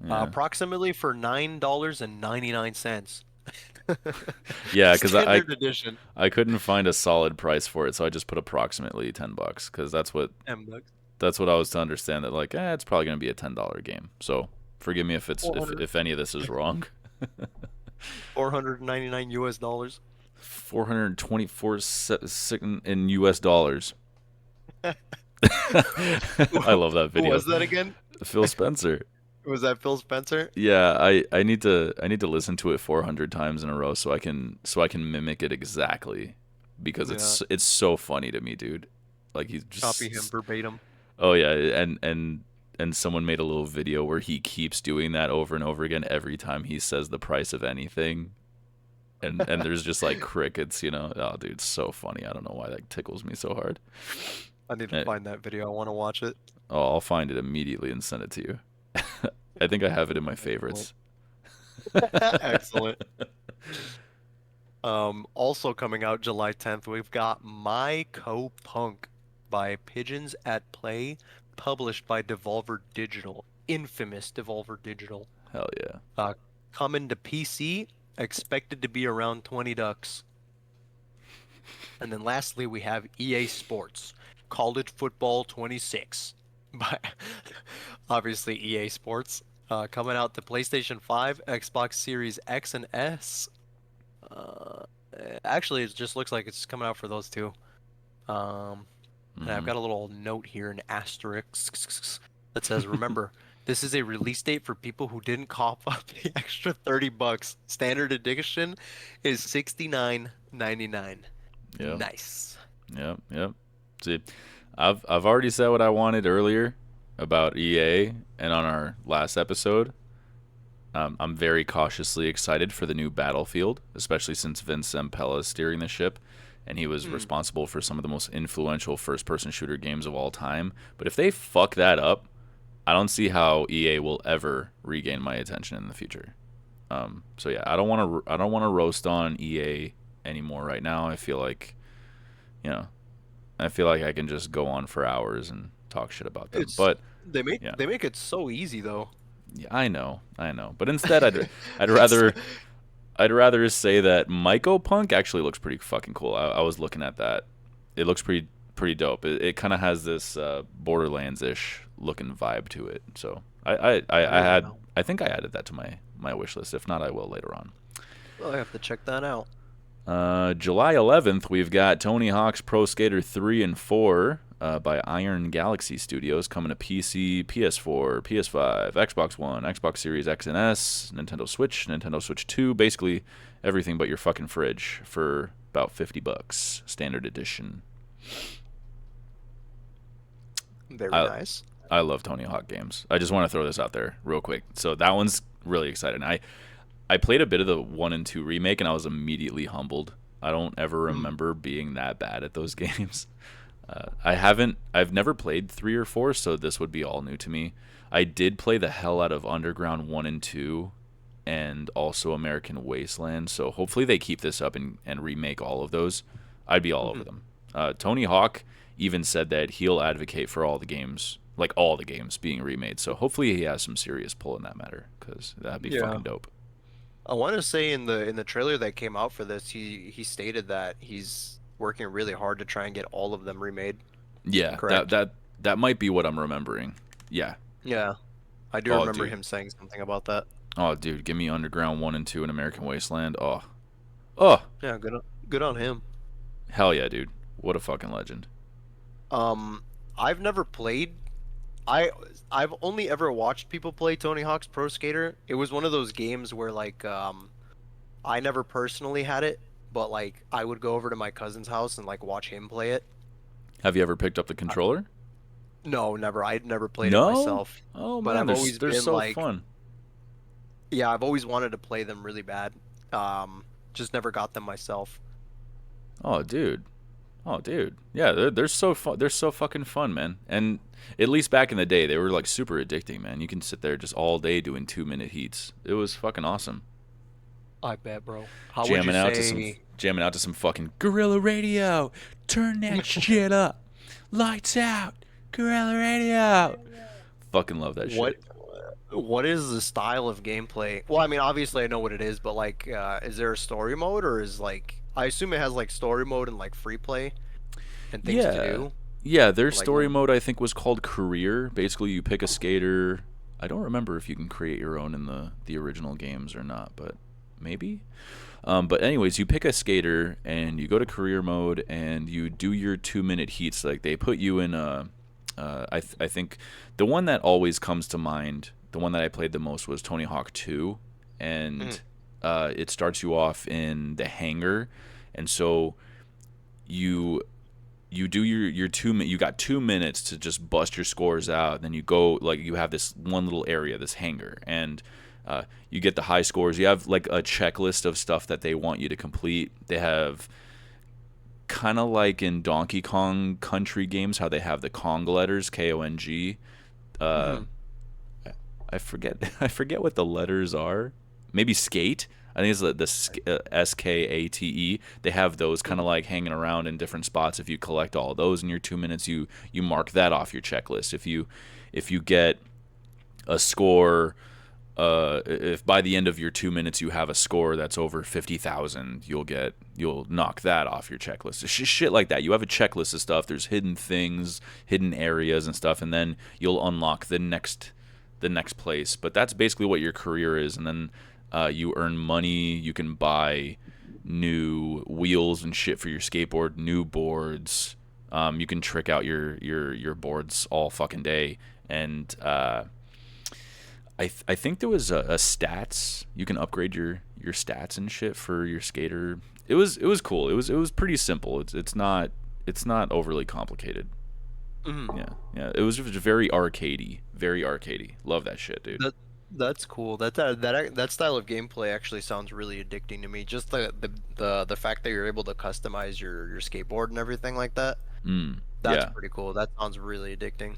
S1: yeah.
S2: Approximately for $9.99.
S1: Yeah, because
S2: Standard edition.
S1: I couldn't find a solid price for it, so I just put approximately $10 because
S2: $10.
S1: that's what I was to understand that like, it's probably gonna be a $10 game. So forgive me if it's
S2: 400,
S1: if any of this is wrong.
S2: 499 US dollars.
S1: 424 in US dollars. I love that
S2: Who
S1: video.
S2: was that again?
S1: Phil Spencer.
S2: Was that Phil Spencer?
S1: Yeah, I need to listen to it 400 times in a row so I can mimic it exactly because
S2: Yeah,
S1: it's so funny to me, dude. Like he's
S2: copy him
S1: just
S2: verbatim.
S1: oh yeah, and someone made a little video where he keeps doing that over and over again every time he says the price of anything. And there's just like crickets, you know. Oh, dude, it's so funny. I don't know why that tickles me so hard.
S2: I need to
S1: Eh,
S2: find that video. I want to watch it.
S1: Oh, I'll find it immediately and send it to you. I think I have it in my
S2: Excellent.
S1: favorites.
S2: Excellent. Also coming out July 10th, we've got My Co-Punk by Pigeons at Play, published by Devolver Digital. Infamous Devolver Digital.
S1: Hell yeah.
S2: Uh, Coming to PC, expected to be around 20 ducks. And then lastly, we have EA Sports, College Football 26 by obviously EA Sports, coming out to PlayStation 5, Xbox Series X and S. Uh, Actually, it just looks like it's coming out for those two. And I've
S1: Hmm.
S2: got a little note here, an asterisk that says, "Remember, this is a release date for people who didn't cough up the extra $30. Standard edition is $69.99.
S1: Yep.
S2: Nice."
S1: Yep. Yep. See, I've already said what I wanted earlier about EA, and on our last episode, I'm very cautiously excited for the new Battlefield, especially since Vince Zampella is steering the ship, and he was
S2: Hmm.
S1: responsible for some of the most influential first-person shooter games of all time. But if they fuck that up, I don't see how EA will ever regain my attention in the future. So yeah, I don't want to roast on EA anymore right now. I feel like you know I feel like I can just go on for hours and talk shit about them.
S2: It's
S1: But
S2: they make
S1: yeah,
S2: they make it so easy though.
S1: yeah, I know. But instead, I'd
S2: It's
S1: rather I'd rather say that Myco Punk actually looks pretty fucking cool. I was looking at that. It looks pretty dope. It kind of has this Borderlands ish looking vibe to it. So
S2: very well.
S1: I think I added that to my wish list. If not, I will later on.
S2: Well, I have to check that out.
S1: July 11th, we've got Tony Hawk's Pro Skater 3 and 4 by Iron Galaxy Studios coming to PC, PS4, PS5, Xbox One, Xbox Series X and S, Nintendo Switch, Nintendo Switch 2, basically everything but your fucking fridge for about $50, standard edition.
S2: Very
S1: I
S2: nice.
S1: I love Tony Hawk games. I just want to throw this out there real quick. So that one's really exciting. I played a bit of the 1 and 2 remake and I was immediately humbled. I don't ever
S2: Hmm.
S1: remember being that bad at those games. I've never played 3 or 4, so this would be all new to me. I did play the hell out of Underground 1 and 2 and also American Wasteland, so hopefully they keep this up and remake all of those. I'd be all over
S2: Mhm.
S1: them. Tony Hawk even said that he'll advocate for all the games, like all the games being remade, so hopefully he has some serious pull in that matter, because that'd be
S2: Yeah.
S1: fucking dope.
S2: I want to say in the trailer that came out for this, he stated that he's working really hard to try and get all of them remade.
S1: Yeah,
S2: Correct?
S1: that might be what I'm remembering. Yeah.
S2: Yeah, I do
S1: Oh,
S2: remember
S1: dude.
S2: him saying something about that.
S1: Oh, dude, give me Underground 1 and 2 and American Wasteland. Oh. Oh,
S2: Yeah, good on him.
S1: hell yeah, dude. What a fucking legend.
S2: Um, I've never played. I I've only ever watched people play Tony Hawk's Pro Skater. It was one of those games where like I never personally had it, but like I would go over to my cousin's house and like watch him play it.
S1: Have you ever picked up the controller?
S2: No, never. I'd never played it
S1: No?
S2: myself,
S1: Oh
S2: but
S1: man,
S2: I've always
S1: they're
S2: been
S1: so
S2: like,
S1: fun.
S2: yeah, I've always wanted to play them really bad. Just never got them myself.
S1: Oh, dude. Oh, dude. Yeah, they're so fun. They're so fucking fun, man. And at least back in the day, they were like super addicting, man. You can sit there just all day doing 2 minute heats. It was fucking awesome.
S2: I bet, bro. How would you
S1: Jamming out to some
S2: say?
S1: jamming out to some fucking Gorilla Radio. Turn that shit up. Lights out. Gorilla Radio. Fucking love that
S2: What
S1: shit.
S2: what is the style of gameplay? Well, I mean, obviously I know what it is, but like, is there a story mode or is like, I assume it has like story mode and like free play and things to
S1: Yeah.
S2: do.
S1: Yeah, their
S2: But, like,
S1: story mode I think was called Career. Basically, you pick a skater. I don't remember if you can create your own in the original games or not, but maybe. But anyways, you pick a skater and you go to career mode and you do your 2 minute heats. Like they put you in a. I think the one that always comes to mind, the one that I played the most was Tony Hawk 2,
S2: mhm.
S1: and it starts you off in the hangar, and so you you do your you got 2 minutes to just bust your scores out. Then you go, like, you have this one little area, this hangar, and you get the high scores. You have like a checklist of stuff that they want you to complete. They have kind of like in Donkey Kong Country games how they have the Kong letters, Kong. uh
S2: Mhm.
S1: I forget I forget what the letters are. Maybe skate. I think it's the Skate. They have those kind of
S2: Mhm.
S1: like hanging around in different spots. If you collect all those in your 2 minutes, you mark that off your checklist. If you get a score, if by the end of your 2 minutes you have a score that's over 50,000, you'll knock that off your checklist. Shit like that. You have a checklist of stuff. There's hidden things, hidden areas and stuff, and then you'll unlock the next place. But that's basically what your career is, and then you earn money. You can buy new wheels and shit for your skateboard, new boards. You can trick out your boards all fucking day, and I think there was a stats. You can upgrade your stats and shit for your skater. It was cool. It was pretty simple. It's not overly complicated.
S2: Mhm.
S1: Yeah, yeah. It was just very arcadey, very arcadey. Love that shit, dude.
S2: That that's cool. That style of gameplay actually sounds really addicting to me. Just the fact that you're able to customize your skateboard and everything like that. That's
S1: Yeah,
S2: pretty cool. That sounds really addicting.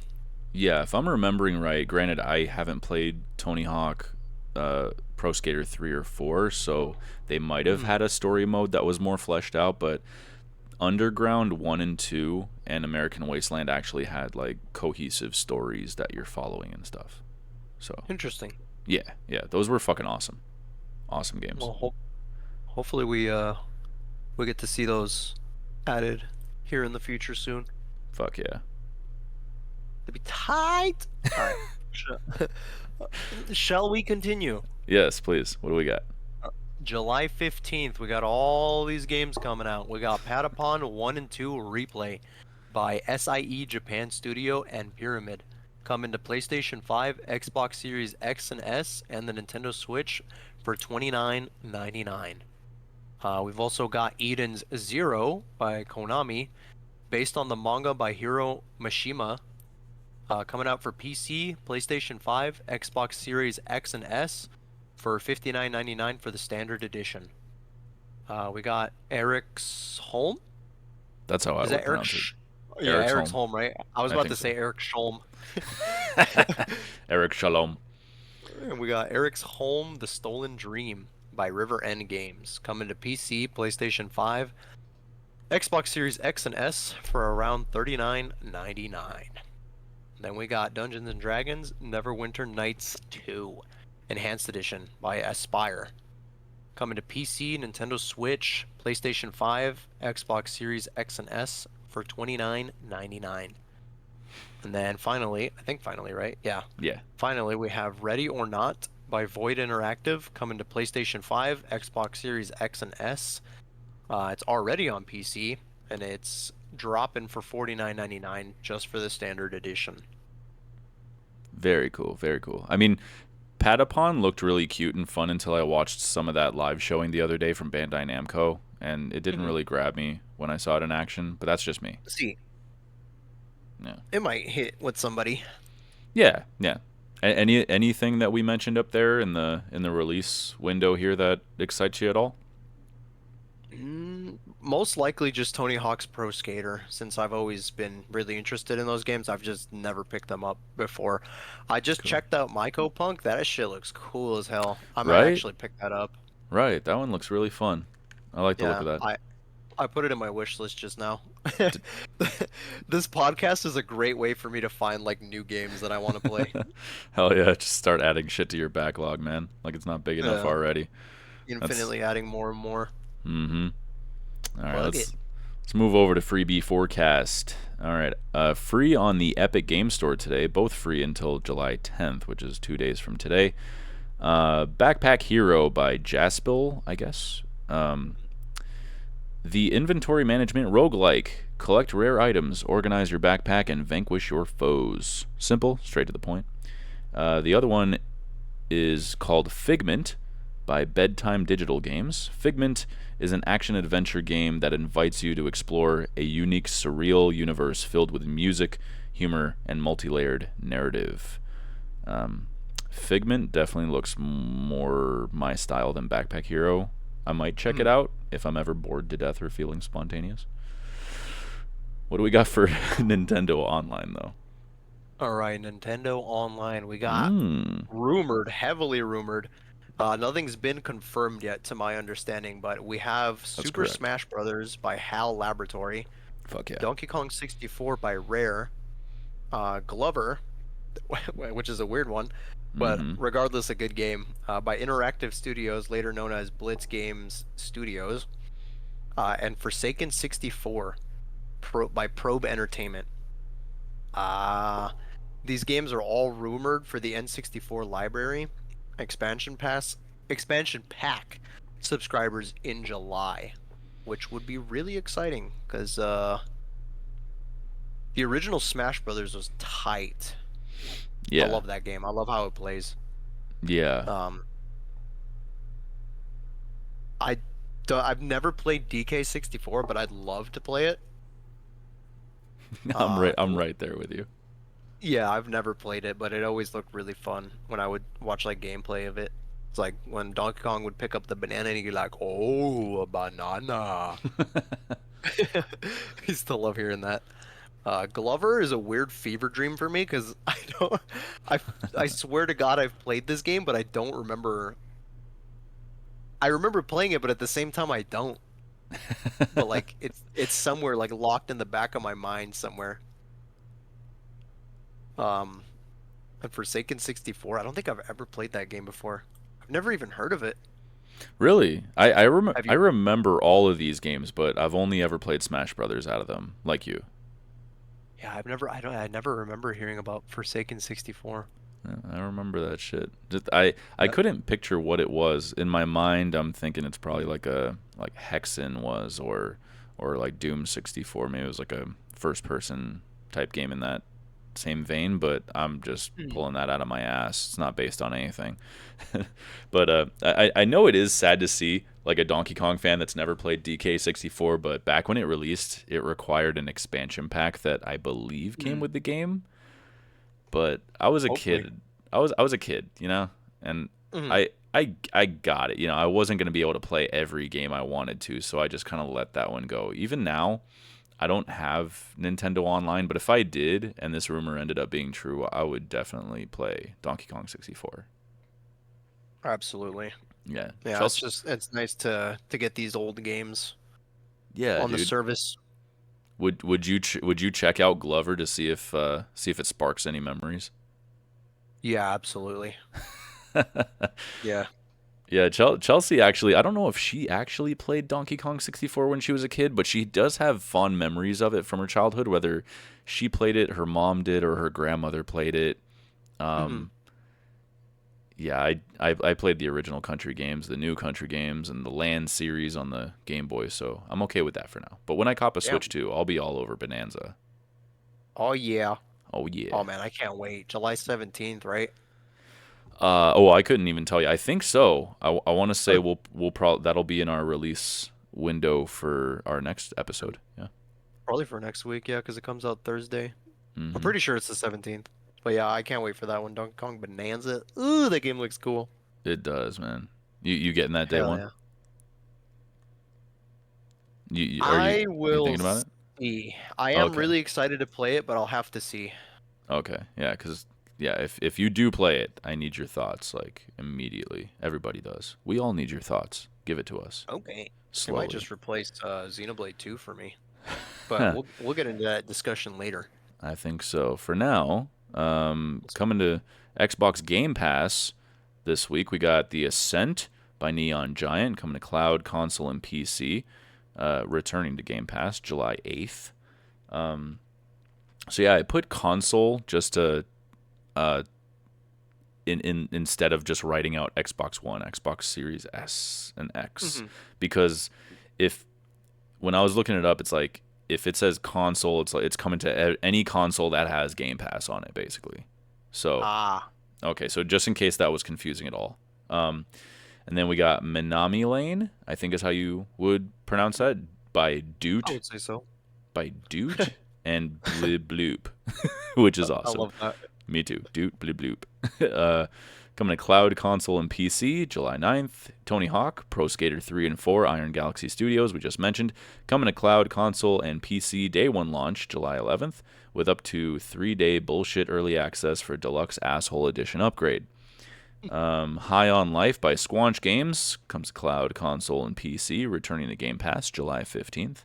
S1: yeah. If I'm remembering right, granted, I haven't played Tony Hawk, Pro Skater 3 or 4, so they might have
S2: Mhm.
S1: had a story mode that was more fleshed out, but Underground 1 and 2 and American Wasteland actually had like cohesive stories that you're following and stuff. So,
S2: Interesting.
S1: yeah, yeah, those were fucking awesome. Awesome games.
S2: Well, hopefully we get to see those added here in the future soon.
S1: Fuck yeah.
S2: To be tight. All right. Shall we continue?
S1: Yes, please. What do we got?
S2: July 15th, we got all these games coming out. We got Patapon 1 and 2 Replay by SIE Japan Studio and Pyramid. Coming to PlayStation 5, Xbox Series X and S, and the Nintendo Switch for $29.99. We've also got Eden's Zero by Konami, based on the manga by Hiro Mishima, coming out for PC, PlayStation 5, Xbox Series X and S for $59.99 for the standard edition. We got Eric's Home.
S1: That's how I
S2: Is
S1: would
S2: that Eric?
S1: pronounce it.
S2: Yeah,
S1: Eric's
S2: Eric's
S1: home.
S2: Home, right? I was
S1: I
S2: about
S1: think
S2: to
S1: so.
S2: say Eric Sholm.
S1: Eric Shalom.
S2: And we got Eric's Home: The Stolen Dream by River End Games, coming to PC, PlayStation 5, Xbox Series X and S for around $39.99. Then we got Dungeons and Dragons Neverwinter Nights 2 Enhanced Edition by Aspire, coming to PC, Nintendo Switch, PlayStation 5, Xbox Series X and S for $29.99. And then finally, I think finally, right? Yeah.
S1: Yeah.
S2: Finally, we have Ready or Not by Void Interactive, coming to PlayStation 5, Xbox Series X and S. It's already on PC, and it's dropping for $49.99 just for the standard edition.
S1: Very cool. Very cool. I mean, Patapon looked really cute and fun until I watched some of that live showing the other day from Bandai Namco, and it didn't
S2: Mhm.
S1: really grab me when I saw it in action, but that's just me.
S2: See,
S1: Yeah.
S2: it might hit with somebody.
S1: Yeah, yeah. Anything that we mentioned up there in the release window here that excites you at all?
S2: Most likely just Tony Hawk's Pro Skater, since I've always been really interested in those games. I've just never picked them up before. I just
S1: Cool.
S2: checked out Myco Punk. That shit looks cool as hell. I might
S1: Right?
S2: actually pick that up.
S1: Right. That one looks really fun. I like the look
S2: Yeah,
S1: of that.
S2: I put it in my wish list just now.
S1: D-
S2: This podcast is a great way for me to find like new games that I want to play.
S1: Hell yeah, just start adding shit to your backlog, man. Like it's not big enough
S2: Yeah,
S1: already. That's
S2: infinitely adding more and more.
S1: mm-hmm. All right,
S2: Plug it.
S1: let's move over to Freebie forecast. All right, free on the Epic Game Store today, both free until July 10th, which is 2 days from today. Backpack Hero by Jaspil, I guess. The inventory management roguelike. Collect rare items, organize your backpack, and vanquish your foes. Simple, straight to the point. The other one is called Figment by Bedtime Digital Games. Figment is an action adventure game that invites you to explore a unique, surreal universe filled with music, humor, and multi layered narrative. Figment definitely looks more my style than Backpack Hero. I might check it
S2: Hmm.
S1: out if I'm ever bored to death or feeling spontaneous. What do we got for Nintendo Online, though?
S2: All right, Nintendo Online. We got
S1: Mmm,
S2: rumored, heavily rumored. Nothing's been confirmed yet, to my understanding, but we have
S1: that's
S2: Super
S1: correct.
S2: Smash Bros. By HAL Laboratory,
S1: Fuck yeah.
S2: Donkey Kong 64 by Rare, Glover, which is a weird one, but
S1: Mm-hmm.
S2: regardless, a good game, by Interactive Studios, later known as Blitz Games Studios, and Forsaken 64 by Probe Entertainment. Uh, these games are all rumored for the N64 library expansion pass expansion pack subscribers in July, which would be really exciting because the original Smash Brothers was tight. I
S1: Yeah.
S2: love that game. I love how it plays.
S1: Yeah.
S2: Um, I I've never played DK64, but I'd love to play it.
S1: I'm right. I'm
S2: Gl-
S1: right there with you.
S2: yeah, I've never played it, but it always looked really fun when I would watch like gameplay of it. It's like when Donkey Kong would pick up the banana and you're like, "Oh, a banana." I used to love hearing that. Glover is a weird fever dream for me because I don't, I, I swear to God I've played this game, but I don't remember. I remember playing it, but at the same time I don't. But like it's somewhere like locked in the back of my mind somewhere. Um, and Forsaken 64, I don't think I've ever played that game before. I've never even heard of it.
S1: Really?
S2: Have
S1: I
S2: you?
S1: remember all of these games, but I've only ever played Smash Brothers out of them, like you.
S2: Yeah, I never remember hearing about Forsaken 64.
S1: Yeah, I remember that shit. I
S2: Yeah.
S1: couldn't picture what it was. In my mind, I'm thinking it's probably like Hexen was or like Doom 64. Maybe it was like a first person type game in that same vein, but I'm just
S2: Hmm.
S1: pulling that out of my ass. It's not based on anything. But I know it is sad to see like a Donkey Kong fan that's never played DK64, but back when it released, it required an expansion pack that I believe came
S2: Hmm.
S1: with the game. But I was a
S2: Hopefully.
S1: kid. I was a kid, you know, and
S2: Hmm.
S1: I got it. You know, I wasn't gonna be able to play every game I wanted to, so I just kind of let that one go. Even now, I don't have Nintendo Online, but if I did, and this rumor ended up being true, I would definitely play Donkey Kong 64.
S2: Absolutely.
S1: Yeah,
S2: Yeah,
S1: Chelsea.
S2: it's nice to get these old games
S1: Yeah,
S2: on the
S1: dude.
S2: service.
S1: Would you check out Glover to see if it sparks any memories?
S2: Yeah, absolutely. Yeah.
S1: Yeah, Chelsea actually, I don't know if she actually played Donkey Kong 64 when she was a kid, but she does have fond memories of it from her childhood, whether she played it, her mom did, or her grandmother played it.
S2: Hmm.
S1: Um, yeah, I played the original country games, the new country games, and the Land series on the Game Boy, so I'm okay with that for now. But when I cop a
S2: Yeah.
S1: Switch 2, I'll be all over Bonanza.
S2: Oh yeah.
S1: Oh
S2: Oh
S1: yeah.
S2: man, I can't wait. July 17th, right?
S1: Oh, I couldn't even tell you. I think so. I want to say
S2: Uh,
S1: we'll probably that'll be in our release window for our next episode. Yeah.
S2: Probably for next week, yeah, because it comes out Thursday. I'm
S1: Mm-hmm.
S2: pretty sure it's the 17th. But yeah, I can't wait for that one. Donkey Kong Bonanza. Ooh, that game looks cool.
S1: It does, man. You getting that day
S2: Hell
S1: one?
S2: yeah.
S1: Are
S2: I
S1: you
S2: will
S1: thinking about it?
S2: see. I am
S1: Okay.
S2: really excited to play it, but I'll have to see.
S1: Okay. Yeah, because yeah, if you do play it, I need your thoughts like immediately. Everybody does. We all need your thoughts. Give it to us
S2: Okay. It might
S1: slowly.
S2: just replace Xenoblade 2 for me. But
S1: Huh,
S2: we'll get into that discussion later.
S1: I think so. For now, coming to Xbox Game Pass this week, we got The Ascent by Neon Giant coming to cloud, console, and PC. Returning to Game Pass July 8th. So yeah, I put console just to uh, in instead of just writing out Xbox One, Xbox Series S and X,
S2: Hmm.
S1: because if when I was looking it up, it's like if it says console, it's like it's coming to any console that has Game Pass on it, basically. So
S2: Ah,
S1: okay, so just in case that was confusing at all, and then we got Minami Lane, I think is how you would pronounce that, by
S2: I
S1: Doot,
S2: would say so.
S1: and Blib Bloop, which is
S2: I
S1: awesome.
S2: love that.
S1: Me too. Doot Blib Bloop. Coming to cloud, console, and PC July 9th. Tony Hawk, Pro Skater 3 and 4, Iron Galaxy Studios, we just mentioned. Coming to cloud, console, and PC day one launch July 11th, with up to 3-day bullshit early access for Deluxe Asshole Edition upgrade. High on Life by Squanch Games comes to cloud, console, and PC, returning to Game Pass July 15th.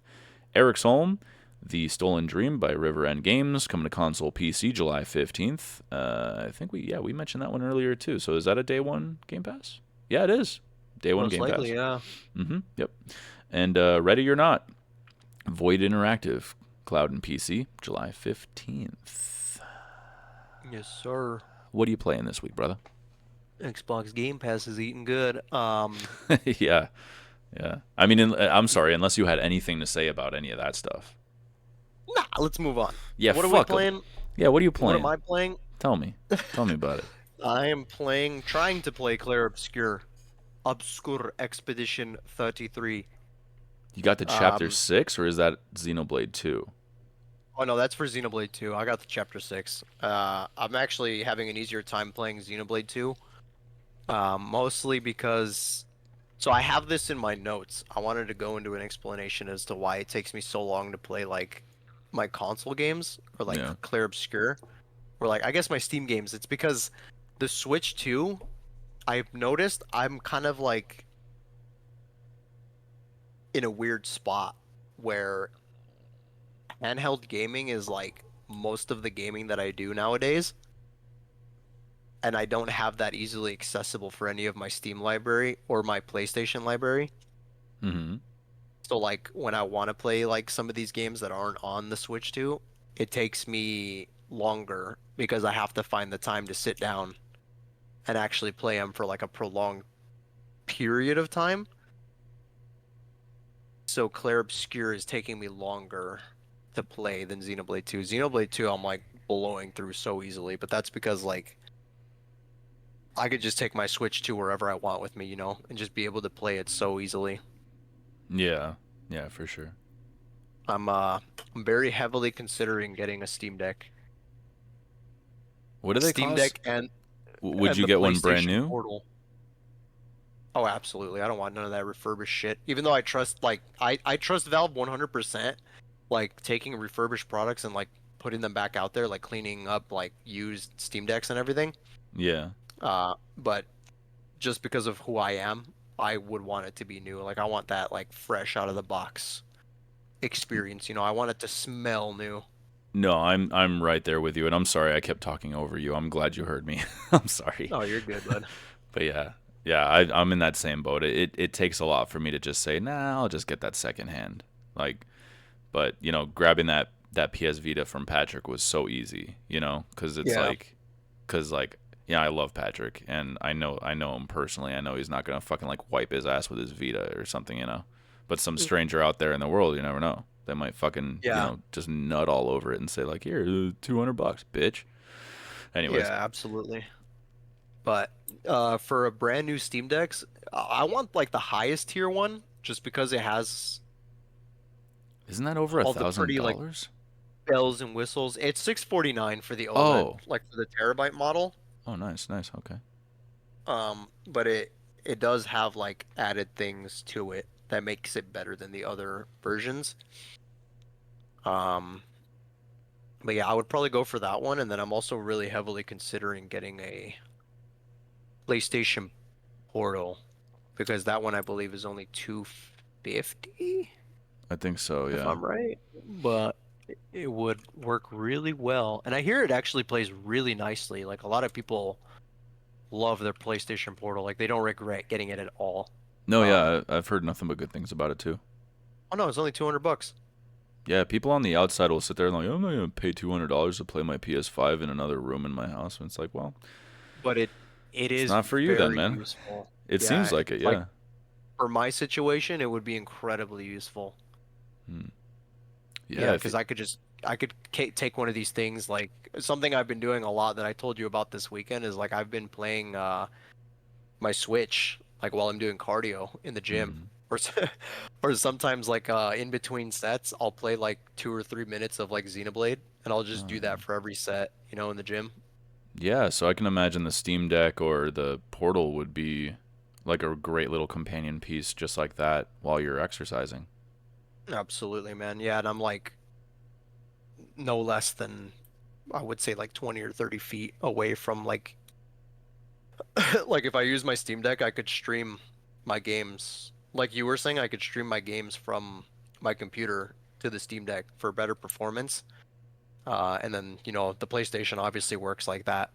S1: Eric's Home, The Stolen Dream by River End Games, coming to console PC July 15th. I think we mentioned that one earlier too. So is that a day one Game Pass? Yeah, it is. Day one
S2: Most
S1: Game
S2: likely,
S1: Pass.
S2: yeah.
S1: Yep. And Ready or Not, Void Interactive, cloud and PC July 15th.
S2: Yes, sir.
S1: What are you playing this week, brother?
S2: Xbox Game Pass is eating good.
S1: Yeah. Yeah. I mean, I'm sorry, unless you had anything to say about any of that stuff.
S2: Nah, let's move on.
S1: Yeah,
S2: What are we
S1: fuck 'em.
S2: playing?
S1: Yeah, what are you
S2: What am
S1: playing?
S2: I playing?
S1: Tell me. Tell me about it.
S2: I am trying to play Clair Obscur. Obscur Expedition 33.
S1: You got the chapter
S2: Um,
S1: 6, or is that Xenoblade 2?
S2: oh no, that's for Xenoblade 2. I got the chapter 6. I'm actually having an easier time playing Xenoblade 2. Mostly because so I have this in my notes. I wanted to go into an explanation as to why it takes me so long to play like my console games or like
S1: Yeah.
S2: Clair Obscur or like I guess my Steam games. It's because the Switch 2, I've noticed I'm kind of like in a weird spot where handheld gaming is like most of the gaming that I do nowadays, and I don't have that easily accessible for any of my Steam library or my PlayStation library.
S1: Mm-hmm.
S2: So like when I want to play like some of these games that aren't on the Switch 2, it takes me longer because I have to find the time to sit down and actually play them for like a prolonged period of time. So Clair Obscur is taking me longer to play than Xenoblade 2. Xenoblade 2 I'm like blowing through so easily, but that's because like I could just take my Switch to wherever I want with me, and just be able to play it so easily.
S1: Yeah. Yeah, for sure.
S2: I'm very heavily considering getting a Steam Deck.
S1: What do they
S2: Steam
S1: cost?
S2: Deck and
S1: Would you
S2: the
S1: get one brand
S2: PlayStation
S1: new?
S2: Portal. Oh, absolutely. I don't want none of that refurbished shit. Even though I trust like I trust Valve 100%, like taking refurbished products and like putting them back out there, like cleaning up like used Steam Decks and everything.
S1: Yeah.
S2: But just because of who I am, I would want it to be new. Like I want that like fresh out of the box experience, I want it to smell new.
S1: No, I'm right there with you, and I'm sorry I kept talking over you. I'm glad you heard me. I'm sorry.
S2: Oh, you're good, bud.
S1: But yeah. Yeah, I'm in that same boat. It takes a lot for me to just say, nah, I'll just get that second hand. Like, but grabbing that PS Vita from Patrick was so easy, because it's
S2: Yeah.
S1: like yeah, I love Patrick, and I know him personally. I know he's not gonna fucking like wipe his ass with his Vita or something. But some stranger out there in the world, you never know. They might fucking
S2: Yeah.
S1: just nut all over it and say like, here, $200, bitch.
S2: Yeah,
S1: Anyways,
S2: absolutely. But for a brand new Steam Decks, I want like the highest tier one just because it has
S1: isn't that over a
S2: all the
S1: thousand
S2: pretty like
S1: dollars?
S2: bells and whistles. It's 649 for the OLED,
S1: Oh.
S2: like for the terabyte model.
S1: Oh, nice, nice. Okay.
S2: But it does have like added things to it that makes it better than the other versions. Um, but yeah, I would probably go for that one, and then I'm also really heavily considering getting a PlayStation Portal because that one I believe is only 250
S1: I think so,
S2: if
S1: yeah.
S2: I'm right. But it would work really well. And I hear it actually plays really nicely. Like a lot of people love their PlayStation Portal. Like they don't regret getting it at all.
S1: No,
S2: Um,
S1: yeah, I've heard nothing but good things about it too.
S2: oh no, it's only $200.
S1: Yeah, people on the outside will sit there and like, I'm not gonna pay $200 to play my PS5 in another room in my house. And it's like, well,
S2: But it
S1: it's
S2: is
S1: not for you then,
S2: very
S1: man.
S2: useful.
S1: It seems
S2: Yeah,
S1: like it,
S2: like
S1: yeah.
S2: for my situation, it would be incredibly useful.
S1: Hmm. Yeah,
S2: Yeah, because I could take one of these things like something I've been doing a lot that I told you about this weekend is like I've been playing my Switch like while I'm doing cardio in the gym
S1: hmm.
S2: or or sometimes like in between sets I'll play like 2 or 3 minutes of like Xenoblade and I'll just
S1: Oh,
S2: do
S1: yeah.
S2: that for every set, in the gym.
S1: Yeah, so I can imagine the Steam Deck or the Portal would be like a great little companion piece just like that while you're exercising.
S2: Absolutely, man. Yeah, and I'm like no less than I would say like 20 or 30 feet away from like like if I use my Steam Deck, I could stream my games. Like you were saying, I could stream my games from my computer to the Steam Deck for better performance. And then, the PlayStation obviously works like that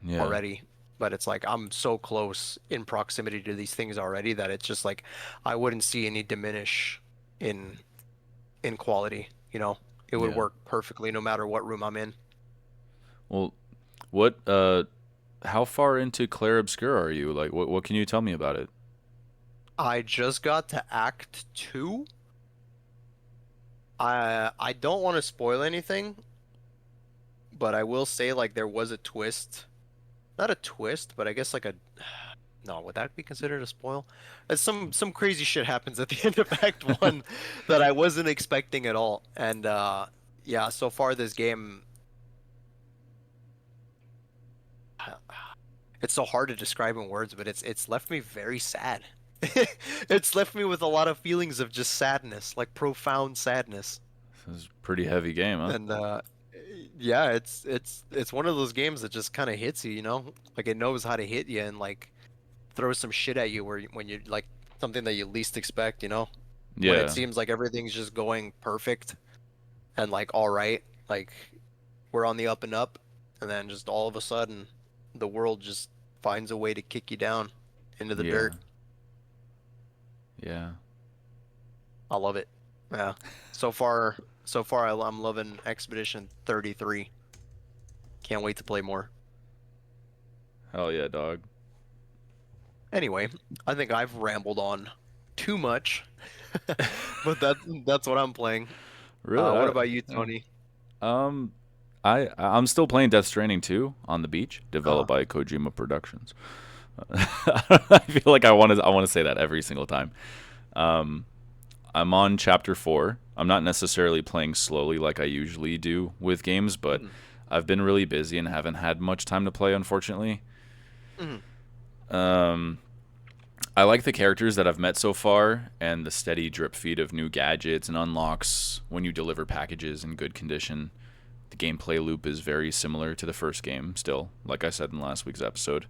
S1: Yeah.
S2: already. But it's like I'm so close in proximity to these things already that it's just like I wouldn't see any diminish in in quality. It would
S1: Yeah.
S2: work perfectly no matter what room I'm in.
S1: Well, what how far into Clair Obscur are you? Like what can you tell me about it?
S2: I just got to Act 2. I don't want to spoil anything, but I will say like there was a twist. Not a twist, but I guess like a no, would that be considered a spoil? Some crazy shit happens at the end of Act 1 that I wasn't expecting at all. And yeah, so far this game it's so hard to describe in words, but it's left me very sad. It's left me with a lot of feelings of just sadness, like profound sadness.
S1: This is a pretty heavy game, huh?
S2: And yeah, it's one of those games that just kind of hits you. Like it knows how to hit you and like throw some shit at you when you like something that you least expect. When it
S1: Yeah.
S2: seems like everything's just going perfect and like all right, like we're on the up and up, and then just all of a sudden the world just finds a way to kick you down into the
S1: Yeah.
S2: dirt.
S1: Yeah.
S2: I love it. Yeah. So far I'm loving Expedition 33. Can't wait to play more.
S1: Hell yeah, dog.
S2: Anyway, I think I've rambled on too much, but that's what I'm playing.
S1: Really?
S2: What about you,
S1: Yeah.
S2: Tony?
S1: Um I'm still playing Death Stranding 2 on the beach,
S2: Uh,
S1: developed by Kojima Productions. I feel like I want to say that every single time. Um I'm on chapter 4. I'm not necessarily playing slowly like I usually do with games, but
S2: mhm,
S1: I've been really busy and haven't had much time to play, unfortunately.
S2: mhm.
S1: Um, I like the characters that I've met so far and the steady drip feed of new gadgets and unlocks when you deliver packages in good condition. The gameplay loop is very similar to the first game, still, like I said in last week's episode.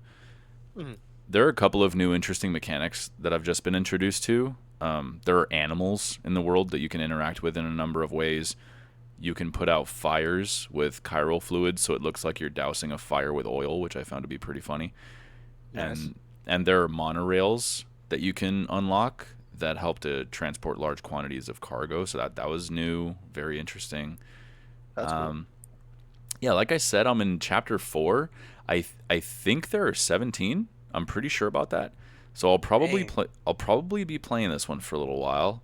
S2: Mhm.
S1: There are a couple of new interesting mechanics that I've just been introduced to. There are animals in the world that you can interact with in a number of ways. You can put out fires with chiral fluid, so it looks like you're dousing a fire with oil, which I found to be pretty funny.
S2: Nice.
S1: And there are monorails that you can unlock that help to transport large quantities of cargo. So that was new, very interesting.
S2: That's cool.
S1: Um, yeah, like I said, I'm in chapter 4. I think there are 17. I'm pretty sure about that. So
S2: Dang.
S1: I'll probably be playing this one for a little while.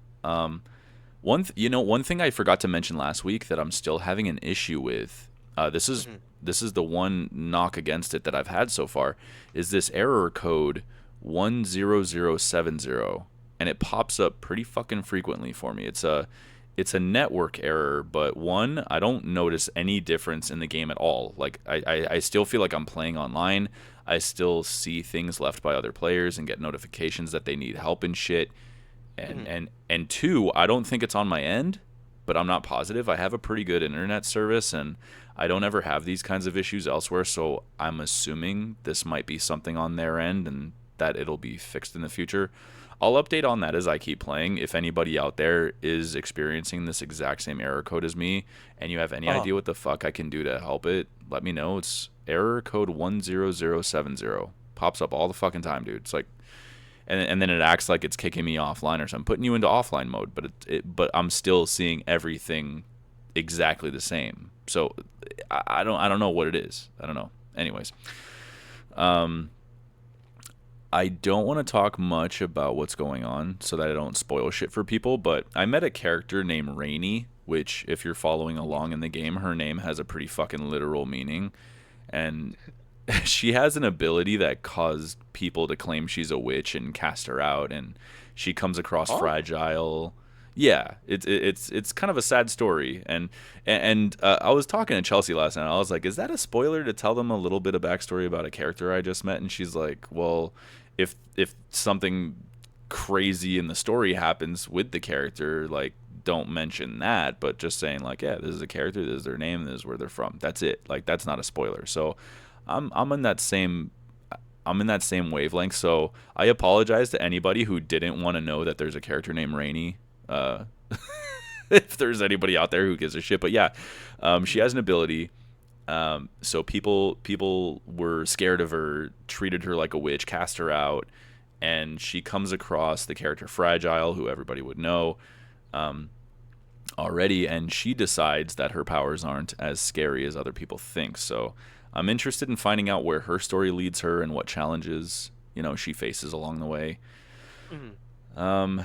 S1: One thing I forgot to mention last week that I'm still having an issue with.
S2: Mhm.
S1: This is the one knock against it that I've had so far. Is this error code 10070, and it pops up pretty fucking frequently for me. it's a network error, but one, I don't notice any difference in the game at all. Like I still feel like I'm playing online. I still see things left by other players and get notifications that they need help and shit. And
S2: Mhm.
S1: and two, I don't think it's on my end, but I'm not positive. I have a pretty good internet service and I don't ever have these kinds of issues elsewhere, so I'm assuming this might be something on their end and that it'll be fixed in the future. I'll update on that as I keep playing. If anybody out there is experiencing this exact same error code as me and you have any
S2: Uh-huh.
S1: idea what the fuck I can do to help it, let me know. It's error code 10070. Pops up all the fucking time, dude. It's like and then it acts like it's kicking me offline or something, putting you into offline mode, but I'm still seeing everything exactly the same. So I don't know what it is. I don't know. Anyways, um, I don't want to talk much about what's going on so that I don't spoil shit for people, but I met a character named Rainy, which, if you're following along in the game, her name has a pretty fucking literal meaning. And she has an ability that caused people to claim she's a witch and cast her out, and she comes across
S2: Oh,
S1: fragile. Yeah, it's kind of a sad story, and I was talking to Chelsea last night. I was like, "Is that a spoiler to tell them a little bit of backstory about a character I just met?" And she's like, "Well, if something crazy in the story happens with the character, like don't mention that, but just saying like, yeah, this is a character, this is their name, this is where they're from. That's it. Like that's not a spoiler." So I'm in that same wavelength. So I apologize to anybody who didn't want to know that there's a character named Rainy. Uh, if there's anybody out there who gives a shit, but yeah, she has an ability. So people were scared of her, treated her like a witch, cast her out, and she comes across the character Fragile, who everybody would know already, and she decides that her powers aren't as scary as other people think. So I'm interested in finding out where her story leads her and what challenges she faces along the way.
S2: mhm.
S1: Um,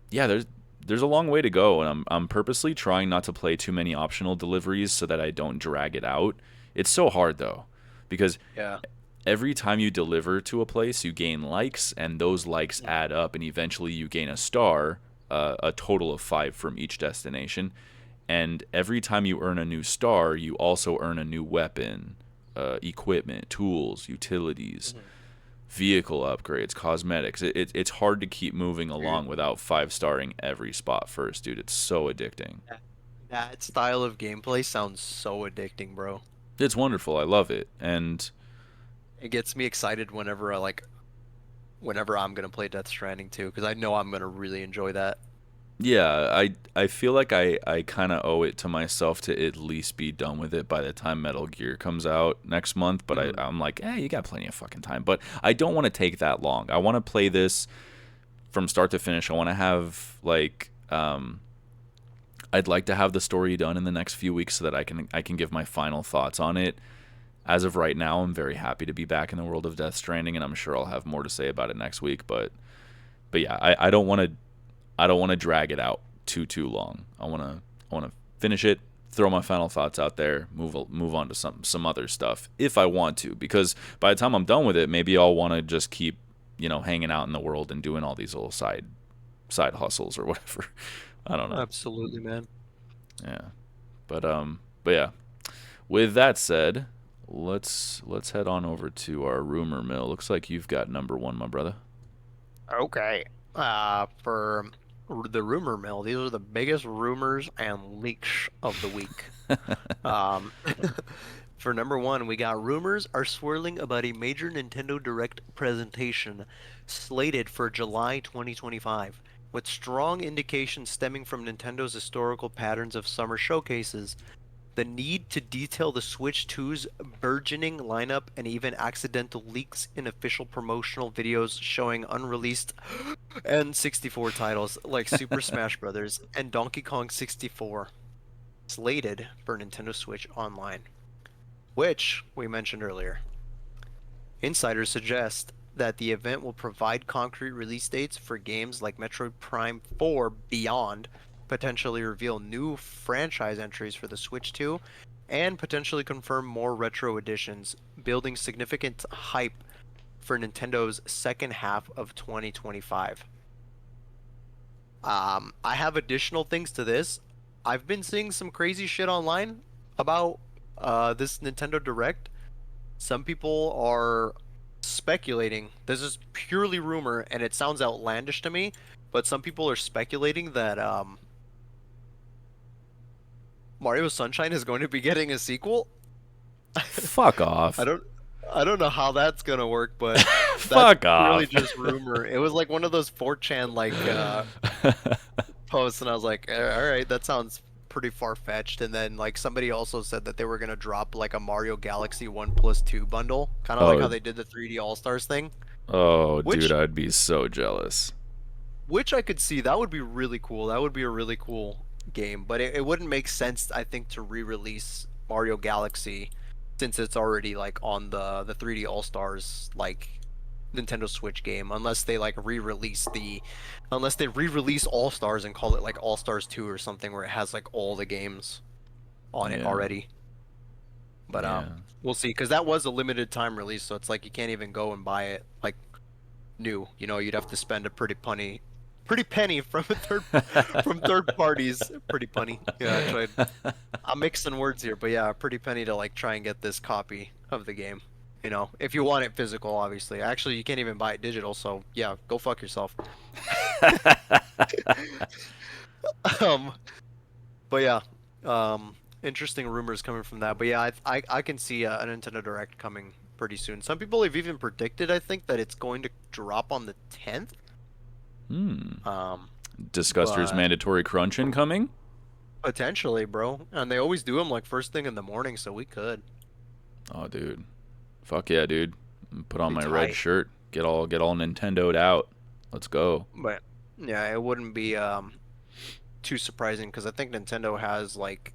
S1: yeah, there's a long way to go, and I'm purposely trying not to play too many optional deliveries so that I don't drag it out. It's so hard though, because
S2: Yeah.
S1: every time you deliver to a place, you gain likes, and those likes
S2: Mhm.
S1: add up, and eventually you gain a star, a total of 5 from each destination. And every time you earn a new star, you also earn a new weapon, equipment, tools, utilities,
S2: Mhm.
S1: vehicle upgrades, cosmetics. It's hard to keep moving
S2: Dude,
S1: along without 5-starring every spot first, dude. It's so addicting.
S2: that, that style of gameplay sounds so addicting, bro.
S1: It's wonderful. I love it. And
S2: It gets me excited whenever I'm gonna play Death Stranding too, because I know I'm gonna really enjoy that.
S1: yeah, I feel like I kind of owe it to myself to at least be done with it by the time Metal Gear comes out next month. But
S2: Mhm.
S1: I'm like, you got plenty of fucking time. But I don't want to take that long. I want to play this from start to finish. I want to have I'd like to have the story done in the next few weeks so that I can give my final thoughts on it. As of right now, I'm very happy to be back in the world of Death Stranding, and I'm sure I'll have more to say about it next week. But yeah, I don't want to drag it out too long. I want to finish it, throw my final thoughts out there, move on to some other stuff if I want to, because by the time I'm done with it, maybe I'll want to just keep hanging out in the world and doing all these little side hustles or whatever. I don't know.
S2: Absolutely, man.
S1: Yeah. But yeah. With that said, let's head on over to our rumor mill. Looks like you've got number one, my brother.
S2: Okay. For the rumor mill, these are the biggest rumors and leaks of the week. Um, for number one, we got rumors are swirling about a major Nintendo Direct presentation slated for July 2025, with strong indications stemming from Nintendo's historical patterns of summer showcases. The need to detail the Switch 2's burgeoning lineup and even accidental leaks in official promotional videos showing unreleased N64 titles like Super Smash Bros. And Donkey Kong 64 slated for Nintendo Switch Online, which we mentioned earlier. Insiders suggest that the event will provide concrete release dates for games like Metroid Prime 4 Beyond, potentially reveal new franchise entries for the Switch 2, and potentially confirm more retro editions, building significant hype for Nintendo's second half of 2025. I have additional things to this. I've been seeing some crazy shit online about this Nintendo Direct. Some people are speculating. This is purely rumor, and it sounds outlandish to me, but some people are speculating that Mario Sunshine is going to be getting a sequel.
S1: Fuck
S2: I
S1: off.
S2: don't I don't know how that's gonna work, but that's
S1: Fuck
S2: purely
S1: off.
S2: just rumor. It was like one of those 4chan like posts, and I was like, all right, that sounds pretty far-fetched. And then like somebody also said that they were gonna drop like a Mario Galaxy 1+2 bundle, kind of like how
S1: Oh,
S2: they did the 3D All-Stars thing,
S1: oh, dude,
S2: which
S1: I'd be so jealous.
S2: I could see that would be really cool. That would be a really cool game, but it wouldn't make sense, I think, to re-release Mario Galaxy since it's already like on the 3D All Stars like Nintendo Switch game, unless they like unless they re-release All Stars and call it like All Stars 2 or something where it has like all the games on it
S1: Yeah,
S2: already. But
S1: yeah.
S2: we'll see, because that was a limited time release, so it's like you can't even go and buy it like new. You know, you'd have to spend a pretty penny from a third from third parties. Pretty punny. Yeah, I tried. I'm mixing words here, but yeah, a pretty penny to like try and get this copy of the game. You know, if you want it physical, obviously. Actually, you can't even buy it digital, so yeah, go fuck yourself. Um, but yeah, interesting rumors coming from that. But yeah, I can see a Nintendo Direct coming pretty soon. Some people have even predicted, I think, that it's going to drop on the 10th.
S1: Hmm.
S2: Um,
S1: Discuster's
S2: but
S1: mandatory crunch incoming?
S2: potentially, bro. And they always do them like first thing in the morning, so we could
S1: Oh, dude. Fuck yeah, dude. Put on
S2: be
S1: my red
S2: tight.
S1: shirt. Get all Nintendo'd out. Let's go.
S2: But yeah, it wouldn't be too surprising because I think Nintendo has like,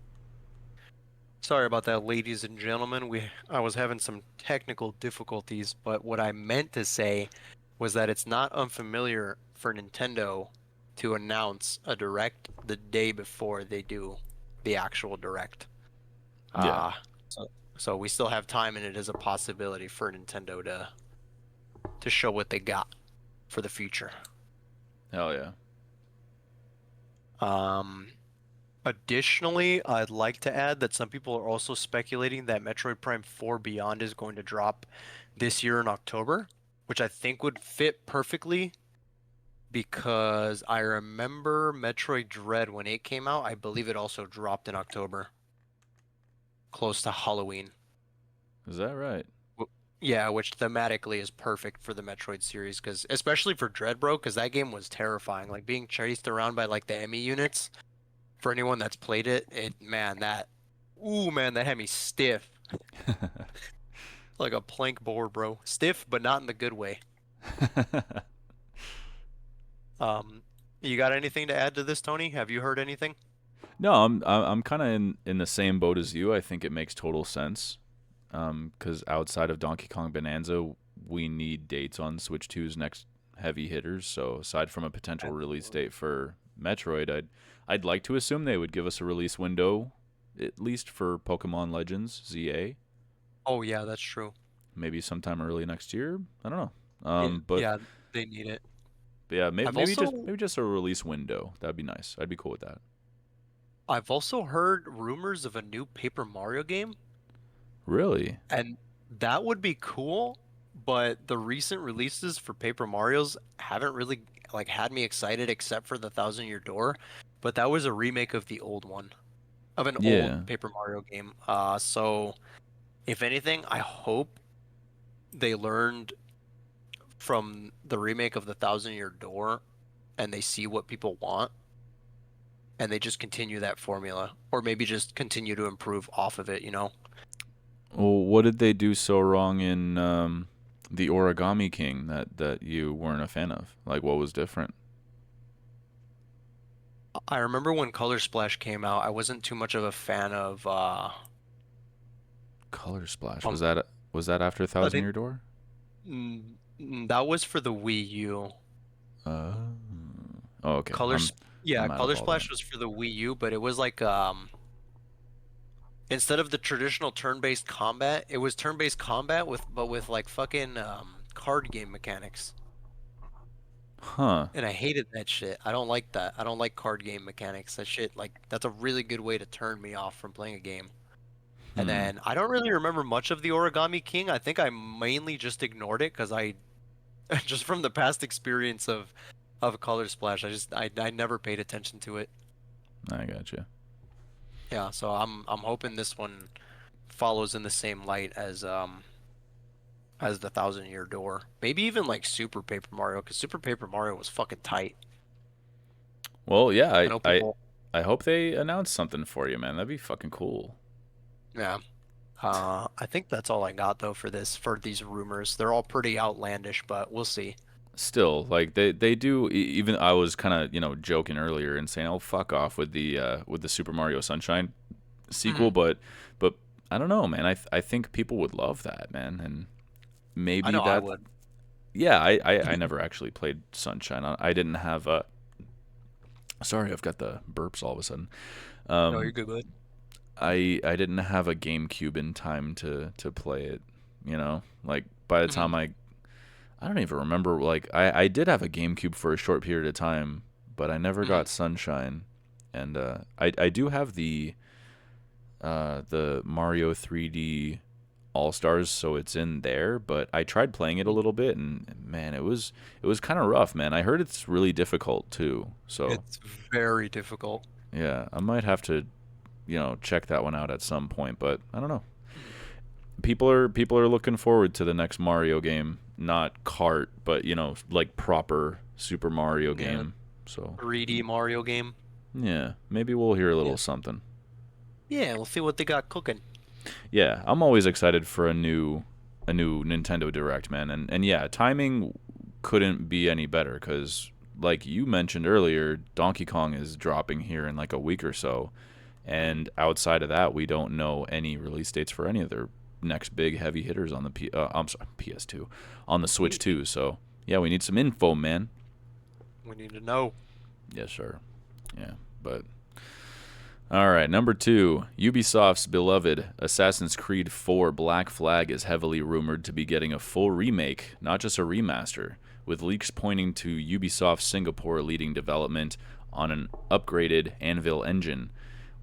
S2: sorry about that, ladies and gentlemen. I was having some technical difficulties, but what I meant to say was that it's not unfamiliar for Nintendo to announce a direct the day before they do the actual direct.
S1: Yeah.
S2: Uh so so we still have time, and it is a possibility for Nintendo to show what they got for the future.
S1: Hell yeah.
S2: Um, Additionally, I'd like to add that some people are also speculating that Metroid Prime 4 Beyond is going to drop this year in October, which I think would fit perfectly because I remember Metroid Dread when it came out, I believe it also dropped in October, close to Halloween.
S1: Is that right?
S2: Yeah, which thematically is perfect for the Metroid series, because especially for Dread, bro, because that game was terrifying. Like being chased around by like the enemy units. For anyone that's played it, ooh man, that had me stiff, like a plank board, bro. Stiff, but not in the good way. Um, you got anything to add to this, Tony? Have you heard anything?
S1: No, I'm kind of in the same boat as you. I think it makes total sense. Because outside of Donkey Kong Bonanza, we need dates on Switch 2's next heavy hitters. So aside from a potential release
S2: Absolutely.
S1: date for Metroid, I'd like to assume they would give us a release window, at least for Pokemon Legends ZA,
S2: Oh yeah, that's true.
S1: maybe sometime early next year. I don't know.
S2: Yeah,
S1: But,
S2: yeah, they need it.
S1: but yeah, maybe
S2: I've
S1: maybe just
S2: also
S1: maybe just a release window. That'd be nice. I'd be cool with that.
S2: I've also heard rumors of a new Paper Mario game,
S1: Really?
S2: and that would be cool, but the recent releases for Paper Mario's haven't really like had me excited except for the Thousand Year Door, but that was a remake of the old one, of an old
S1: Yeah.
S2: Paper Mario game. So if anything, I hope they learned from the remake of the Thousand Year Door and they see what people want and they just continue that formula, or maybe just continue to improve off of it, you know?
S1: Well, what did they do so wrong in the Origami King that you weren't a fan of? Like, what was different?
S2: I remember when Color Splash came out, I wasn't too much of a fan of
S1: Color Splash
S2: um
S1: was that after
S2: I
S1: Thousand
S2: think
S1: Year Door?
S2: that was for the Wii U.
S1: Uh, oh, okay.
S2: Yeah,
S1: I'm out of
S2: Color
S1: all that.
S2: Splash was for the Wii U, but it was like instead of the traditional turn-based combat, it was turn-based combat with but with like fucking card game mechanics.
S1: Huh.
S2: And I hated that shit. I don't like that. I don't like card game mechanics. That shit, like, that's a really good way to turn me off from playing a game. And
S1: Hmm.
S2: then I don't really remember much of the Origami King. I think I mainly just ignored it because I, just from the past experience of Color Splash, I never paid attention to it.
S1: I gotcha.
S2: Yeah, so I'm hoping this one follows in the same light as the Thousand Year Door. Maybe even like Super Paper Mario, because Super Paper Mario was fucking tight.
S1: Well, yeah,
S2: I know people.
S1: I hope they announce something for you, man. That'd be fucking cool.
S2: Yeah. I think that's all I got though for these rumors. They're all pretty outlandish, but we'll see.
S1: Still, like they do. Even I was kind of joking earlier and saying, "Oh, fuck off with the Super Mario Sunshine sequel,"
S2: Mhm.
S1: but I don't know, man. I think people would love that, man, and
S2: I
S1: maybe
S2: know I
S1: that.
S2: would.
S1: Yeah, I never actually played Sunshine. I didn't have a. Sorry, I've got the burps all of a sudden.
S2: No, you're
S1: Um,
S2: good, bud.
S1: I didn't have a GameCube in time to play it. Like by the
S2: Mhm.
S1: time I don't even remember. Like I did have a GameCube for a short period of time, but I never
S2: Mhm.
S1: got Sunshine, and I do have the Mario 3D All Stars, so it's in there. But I tried playing it a
S2: Mhm.
S1: little bit, and man, it was kind of rough, man. I heard it's really difficult too. So
S2: It's very difficult.
S1: yeah, I might have to check that one out at some point. But I don't know.
S2: Mhm.
S1: People are looking forward to the next Mario game, not Kart, but like proper Super Mario
S2: Yeah,
S1: game. So
S2: 3D Mario game.
S1: yeah, maybe we'll hear a
S2: Yeah.
S1: little something.
S2: Yeah, we'll see what they got cooking.
S1: Yeah, I'm always excited for a new Nintendo Direct, man. And yeah, timing couldn't be any better because like you mentioned earlier, Donkey Kong is dropping here in like a week or so.
S2: Mhm.
S1: And outside of that, we don't know any release dates for any of their next big heavy hitters on the I'm sorry, PS2, on the Switch too. So yeah, we need some info, man.
S2: We need to know.
S1: Yes, sir. Yeah, but all right, number two, Ubisoft's beloved Assassin's Creed 4 Black Flag is heavily rumored to be getting a full remake, not just a remaster, with leaks pointing to Ubisoft Singapore leading development on an upgraded Anvil engine.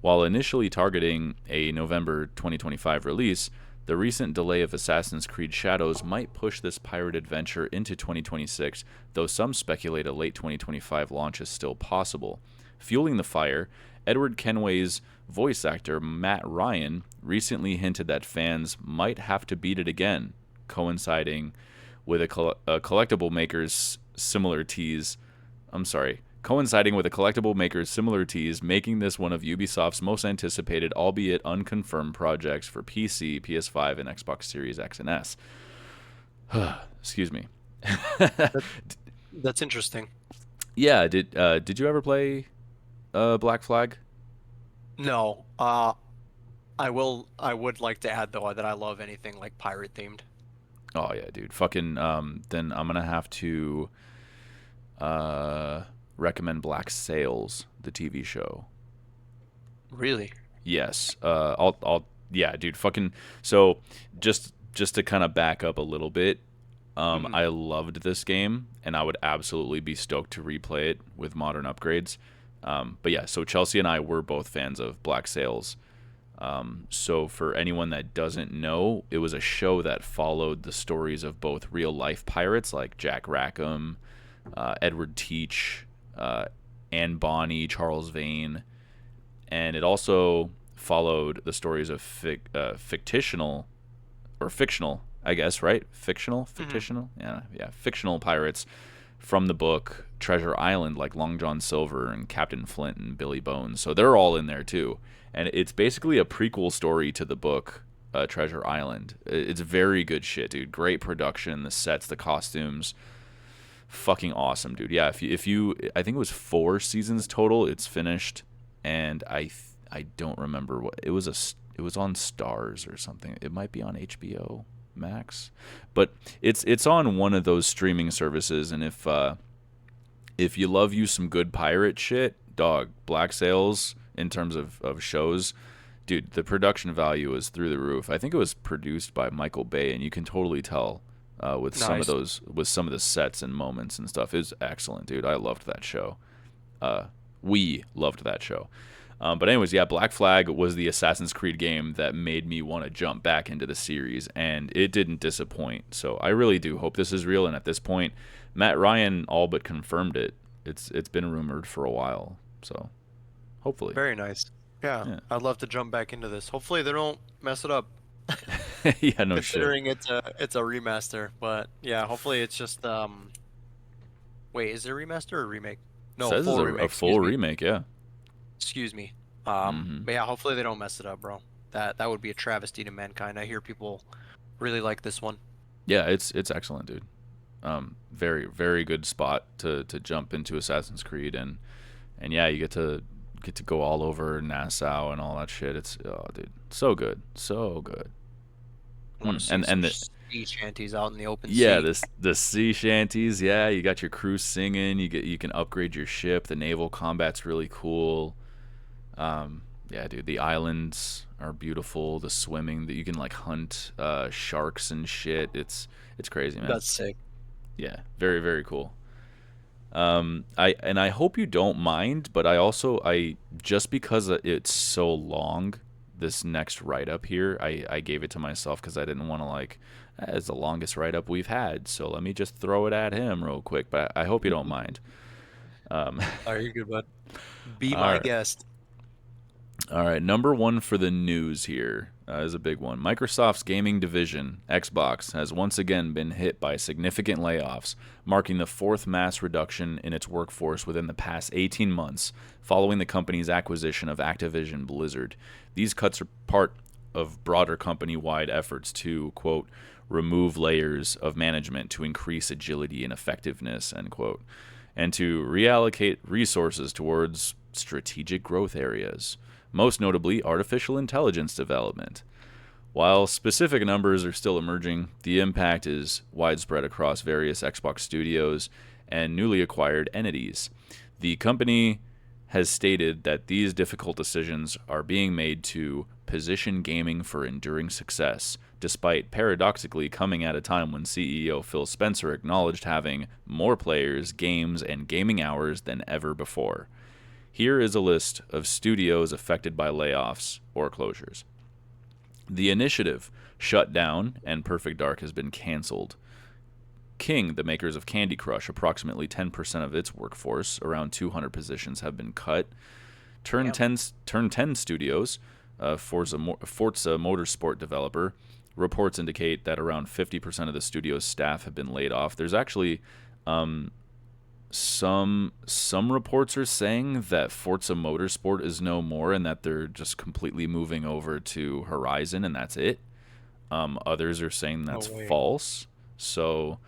S1: While initially targeting a November 2025 release, the recent delay of Assassin's Creed Shadows might push this pirate adventure into 2026, though some speculate a late 2025 launch is still possible. Fueling the fire, Edward Kenway's voice actor Matt Ryan recently hinted that fans might have to beat it again, coinciding with a collectible maker's similar tease. I'm sorry, coinciding with a collectible maker's similar tease, making this one of Ubisoft's most anticipated, albeit unconfirmed, projects for PC, PS5, and Xbox Series X and S. Excuse me.
S2: That, that's interesting.
S1: Yeah, did you ever play Black Flag?
S2: No, I would like to add though that I love anything like pirate themed.
S1: Oh yeah, dude. Fucking then I'm gonna have to uh recommend Black Sails, the TV show.
S2: Really?
S1: Yes. I'll yeah, dude. Fucking so just to kind of back up a little bit,
S2: Mhm.
S1: I loved this game and I would absolutely be stoked to replay it with modern upgrades. But yeah, so Chelsea and I were both fans of Black Sails. So for anyone that doesn't know, it was a show that followed the stories of both real life pirates like Jack Rackham, Edward Teach, Anne Bonny, Charles Vane, and it also followed the stories of fictional or fictional, I guess, right?
S2: Mhm.
S1: Fictional, yeah, fictional pirates from the book Treasure Island, like Long John Silver and Captain Flint and Billy Bones. So they're all in there too, and it's basically a prequel story to the book Treasure Island. It's very good shit, dude. Great production, the sets, the costumes, fucking awesome, dude. Yeah, if you I think it was 4 seasons total. It's finished, and I don't remember what it was. It was on Stars or something. It might be on HBO Max, but it's on one of those streaming services. And if you love you some good pirate shit, dog, Black Sails in terms of shows, dude, the production value is through the roof. I think it was produced by Michael Bay, and you can totally tell
S2: Nice.
S1: with some of the sets and moments and stuff. It was excellent, dude. I loved that show. We loved that show. But anyways, yeah, Black Flag was the Assassin's Creed game that made me want to jump back into the series, and it didn't disappoint. So I really do hope this is real. And at this point, Matt Ryan all but confirmed it. It's been rumored for a while, so hopefully,
S2: Very nice. Yeah,
S1: yeah,
S2: I'd love to jump back into this. Hopefully they don't mess it up,
S1: yeah, no shit.
S2: considering it's a remaster. But yeah, hopefully it's just wait, is it a remaster or a remake? No,
S1: Says it's
S2: full
S1: a
S2: remake.
S1: full
S2: Excuse me.
S1: remake, yeah.
S2: Excuse me.
S1: Hmm.
S2: But yeah, hopefully they don't mess it up, bro. That would be a travesty to mankind. I hear people really like this one.
S1: Yeah, it's excellent, dude. Very very good spot to jump into Assassin's Creed, and yeah, you get to go all over Nassau and all that shit. It's oh, dude, so good, so good.
S2: I want to see
S1: And
S2: some
S1: the
S2: sea shanties out in the open
S1: yeah,
S2: sea.
S1: this the sea shanties. Yeah, you got your crew singing. You can upgrade your ship. The naval combat's really cool. Yeah, dude, the islands are beautiful. The swimming that you can like hunt sharks and shit. It's crazy, man.
S2: That's sick.
S1: Yeah, very very cool. I hope you don't mind, but I just because it's so long, this next write up here, I gave it to myself because I didn't want to like, it's the longest write up we've had, so let me just throw it at him real quick. But I hope you don't mind. Um,
S2: Are you good, bud? Be
S1: all
S2: my
S1: right,
S2: guest.
S1: all right. Number one for the news here is a big one. Microsoft's gaming division, Xbox, has once again been hit by significant layoffs, marking the fourth mass reduction in its workforce within the past 18 months, following the company's acquisition of Activision Blizzard. These cuts are part of broader company wide efforts to, quote, remove layers of management to increase agility and effectiveness, end quote, and to reallocate resources towards strategic growth areas, most notably artificial intelligence development. While specific numbers are still emerging, the impact is widespread across various Xbox studios and newly acquired entities. The company has stated that these difficult decisions are being made to position gaming for enduring success, despite paradoxically coming at a time when CEO Phil Spencer acknowledged having more players, games, and gaming hours than ever before. Here is a list of studios affected by layoffs or closures. The Initiative shut down, and Perfect Dark has been canceled. King, the makers of Candy Crush, approximately 10% of its workforce, around 200 positions, have been cut. Turn
S2: Damn.
S1: 10 Studios, Forza Motorsport developer, reports indicate that around 50% of the studio's staff have been laid off. There's actually um, some reports are saying that Forza Motorsport is no more and that they're just completely moving over to Horizon and that's it. Others are saying
S2: No
S1: that's
S2: way.
S1: false. So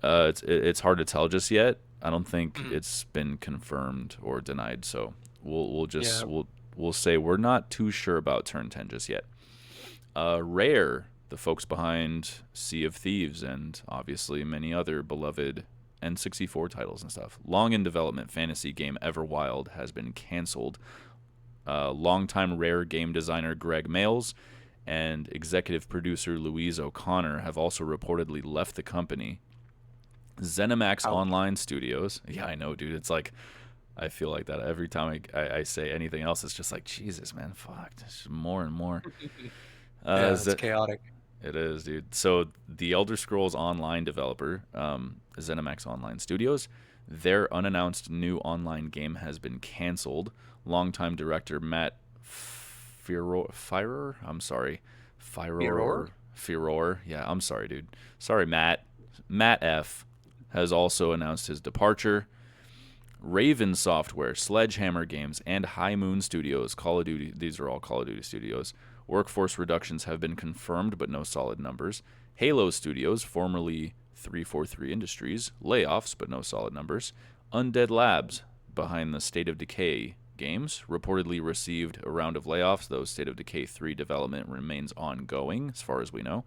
S1: it's hard to tell just yet. I don't think
S2: Mhm.
S1: it's been confirmed or denied. So we'll just
S2: Yeah.
S1: we'll say we're not too sure about Turn 10 just yet. Rare, the folks behind Sea of Thieves and obviously many other beloved N64 titles and stuff. Long in development fantasy game Everwild has been canceled. Longtime Rare game designer Greg Males and executive producer Louise O'Connor have also reportedly left the company. ZeniMax
S2: Ouch.
S1: Online Studios. Yeah, I know, dude. It's like, I feel like that every time I say anything else. It's just like, Jesus, man, fuck. It's just more and more.
S2: Yeah, it's
S1: Z-
S2: chaotic.
S1: it is, dude. So the Elder Scrolls Online developer, ZeniMax Online Studios, their unannounced new online game has been canceled. Longtime director Matt Firer, I'm sorry,
S2: Mirror?
S1: Firor. Yeah, I'm sorry, dude. Sorry, Matt. Matt F has also announced his departure. Raven Software, Sledgehammer Games, and High Moon Studios, Call of Duty, these are all Call of Duty studios. Workforce reductions have been confirmed, but no solid numbers. Halo Studios, formerly 343 Industries, layoffs, but no solid numbers. Undead Labs, behind the State of Decay games, reportedly received a round of layoffs, though State of Decay 3 development remains ongoing, as far as we know.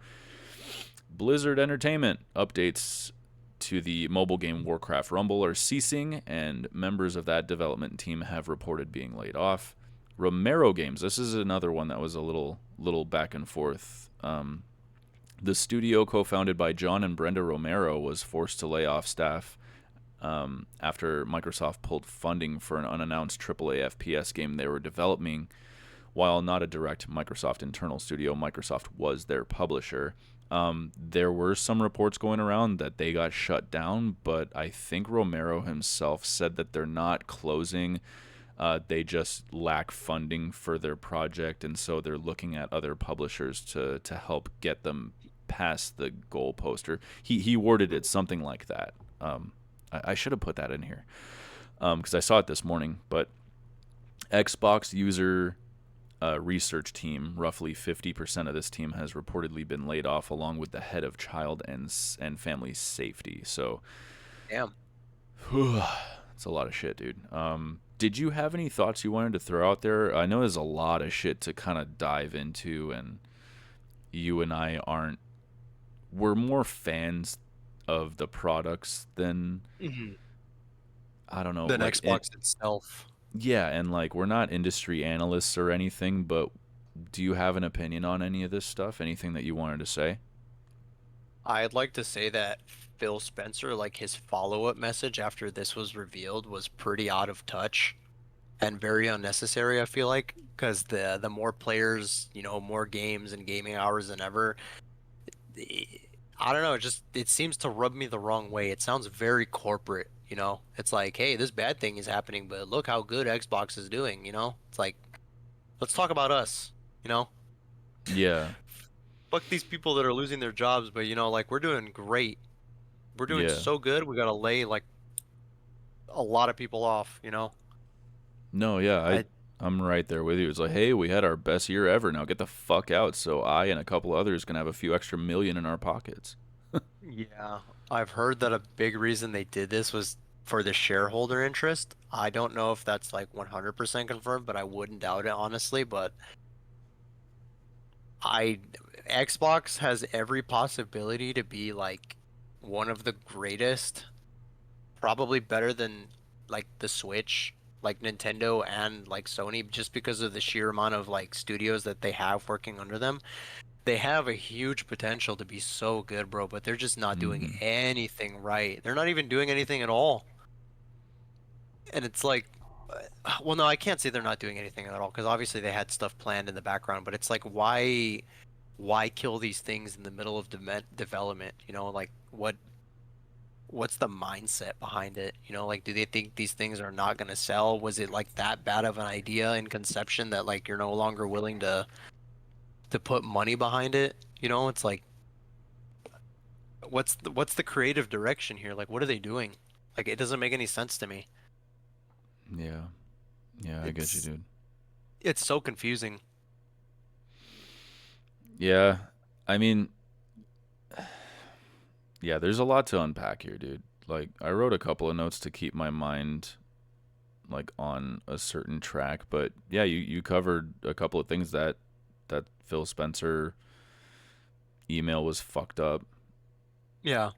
S1: Blizzard Entertainment updates to the mobile game Warcraft Rumble are ceasing, and members of that development team have reported being laid off. Romero Games, this is another one that was a little back and forth. The studio, co-founded by John and Brenda Romero, was forced to lay off staff after Microsoft pulled funding for an unannounced AAA FPS game they were developing. While not a direct Microsoft internal studio, Microsoft was their publisher. There were some reports going around that they got shut down, but I think Romero himself said that they're not closing. They just lack funding for their project, and so they're looking at other publishers to help get them past the goal poster. He worded it something like that. I should have put that in here because I saw it this morning. But Xbox user research team, roughly 50% of this team has reportedly been laid off, along with the head of child and family safety. So,
S2: Damn.
S1: it's a lot of shit, dude. Did you have any thoughts you wanted to throw out there? I know there's a lot of shit to kind of dive into, and you and I aren't. We're more fans of the products than I don't know,
S2: Than
S1: like
S2: Xbox itself.
S1: yeah, and like we're not industry analysts or anything, but do you have an opinion on any of this stuff? Anything that you wanted to say?
S2: I'd like to say that Phil Spencer, like his follow-up message after this was revealed, was pretty out of touch and very unnecessary, I feel like, because the more players, more games and gaming hours than ever, I don't know, it seems to rub me the wrong way. It sounds very corporate, you know? It's like, hey, this bad thing is happening, but look how good Xbox is doing, you know? It's like, let's talk about us, you know?
S1: Yeah,
S2: Fuck these people that are losing their jobs, but like we're doing great. We're doing
S1: yeah.
S2: so good. We gotta lay like a lot of people off, you know?
S1: No, yeah,
S2: I
S1: I'm right there with you. It's like, hey, we had our best year ever. Now get the fuck out. So I and a couple others can have a few extra million in our pockets.
S2: Yeah, I've heard that a big reason they did this was for the shareholder interest. I don't know if that's like 100% confirmed, but I wouldn't doubt it honestly, but I Xbox has every possibility to be like one of the greatest, probably better than like the Switch, like Nintendo and like Sony, just because of the sheer amount of like studios that they have working under them. They have a huge potential to be so good, bro, but they're just not doing
S1: Hmm.
S2: anything right. They're not even doing anything at all. And it's like, well, no, I can't say they're not doing anything at all because obviously they had stuff planned in the background, but it's like, why kill these things in the middle of development? You know, like what's the mindset behind it? You know, like do they think these things are not going to sell? Was it like that bad of an idea in conception that like you're no longer willing to put money behind it? You know, it's like what's the creative direction here? Like what are they doing? Like it doesn't make any sense to me.
S1: Yeah, yeah, I get you,
S2: It's
S1: dude.
S2: it's so confusing.
S1: Yeah, I mean, yeah, there's a lot to unpack here, dude. Like, I wrote a couple of notes to keep my mind like on a certain track, but yeah, you covered a couple of things that Phil Spencer email was fucked up.
S2: Yeah.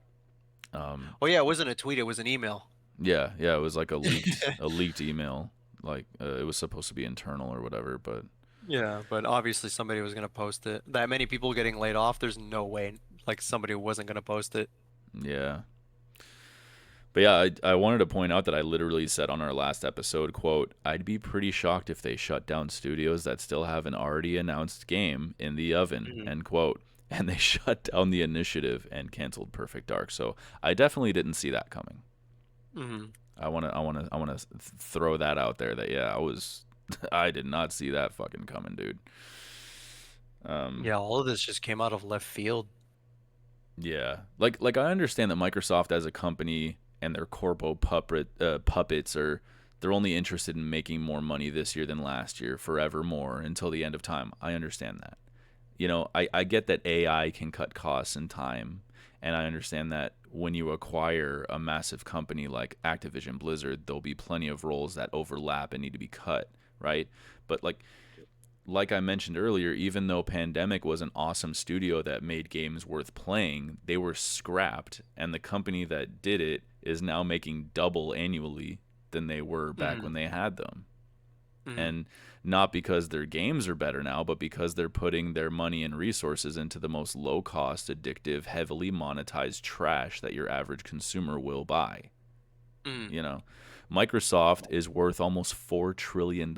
S1: Um,
S2: Oh yeah, it wasn't a tweet, it was an email.
S1: yeah, yeah, it was like a leaked email. Like it was supposed to be internal or whatever, but
S2: Yeah, but obviously somebody was gonna post it. That many people getting laid off, there's no way like somebody wasn't gonna post it.
S1: yeah. But yeah, I wanted to point out that I literally said on our last episode, quote, I'd be pretty shocked if they shut down studios that still have an already announced game in the oven,
S2: Hmm.
S1: end quote. And they shut down the initiative and canceled Perfect Dark. So I definitely didn't see that coming.
S2: Hmm.
S1: I wanna throw that out there that yeah, I did not see that fucking coming, dude. Um,
S2: Yeah, all of this just came out of left field.
S1: yeah, like I understand that Microsoft as a company and their puppets are they're only interested in making more money this year than last year, forevermore until the end of time. I understand that. I get that AI can cut costs and time, and I understand that when you acquire a massive company like Activision Blizzard, there'll be plenty of roles that overlap and need to be cut, right? But like I mentioned earlier, even though Pandemic was an awesome studio that made games worth playing, they were scrapped, and the company that did it is now making double annually than they were back
S2: Hmm.
S1: when they had them.
S2: Mhm.
S1: And not because their games are better now, but because they're putting their money and resources into the most low cost, addictive, heavily monetized trash that your average consumer will buy.
S2: Mhm.
S1: You know, Microsoft is worth almost $4 trillion.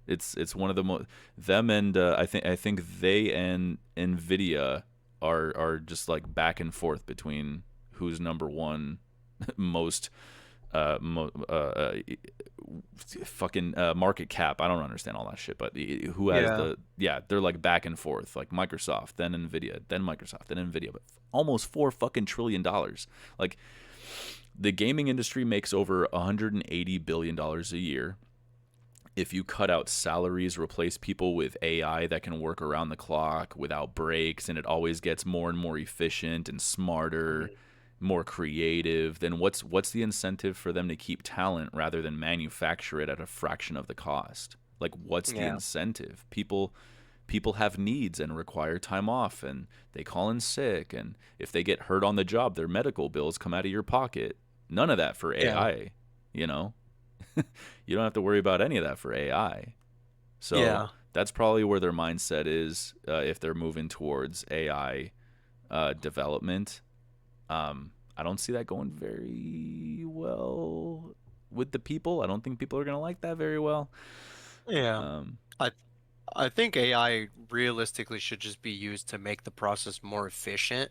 S1: It's one of the most, them and I think they and Nvidia are just like back and forth between who's number one most fucking market cap. I don't understand all that shit, but who has
S2: Yeah.
S1: the, yeah, they're like back and forth, like Microsoft, then Nvidia, then Microsoft, then Nvidia, but almost $4 fucking trillion. Like, the gaming industry makes over $180 billion a year. If you cut out salaries, replace people with AI that can work around the clock without breaks, and it always gets more and more efficient and smarter,
S2: Mhm.
S1: more creative, then what's the incentive for them to keep talent rather than manufacture it at a fraction of the cost? Like, what's the
S2: Yeah.
S1: incentive? People have needs and require time off, and they call in sick, and if they get hurt on the job, their medical bills come out of your pocket. None of that for
S2: Yeah.
S1: AI, you know? You don't have to worry about any of that for AI. So
S2: Yeah.
S1: that's probably where their mindset is, if they're moving towards AI development. I don't see that going very well with the people. I don't think people are going to like that very well.
S2: Yeah.
S1: Um,
S2: I I think AI realistically should just be used to make the process more efficient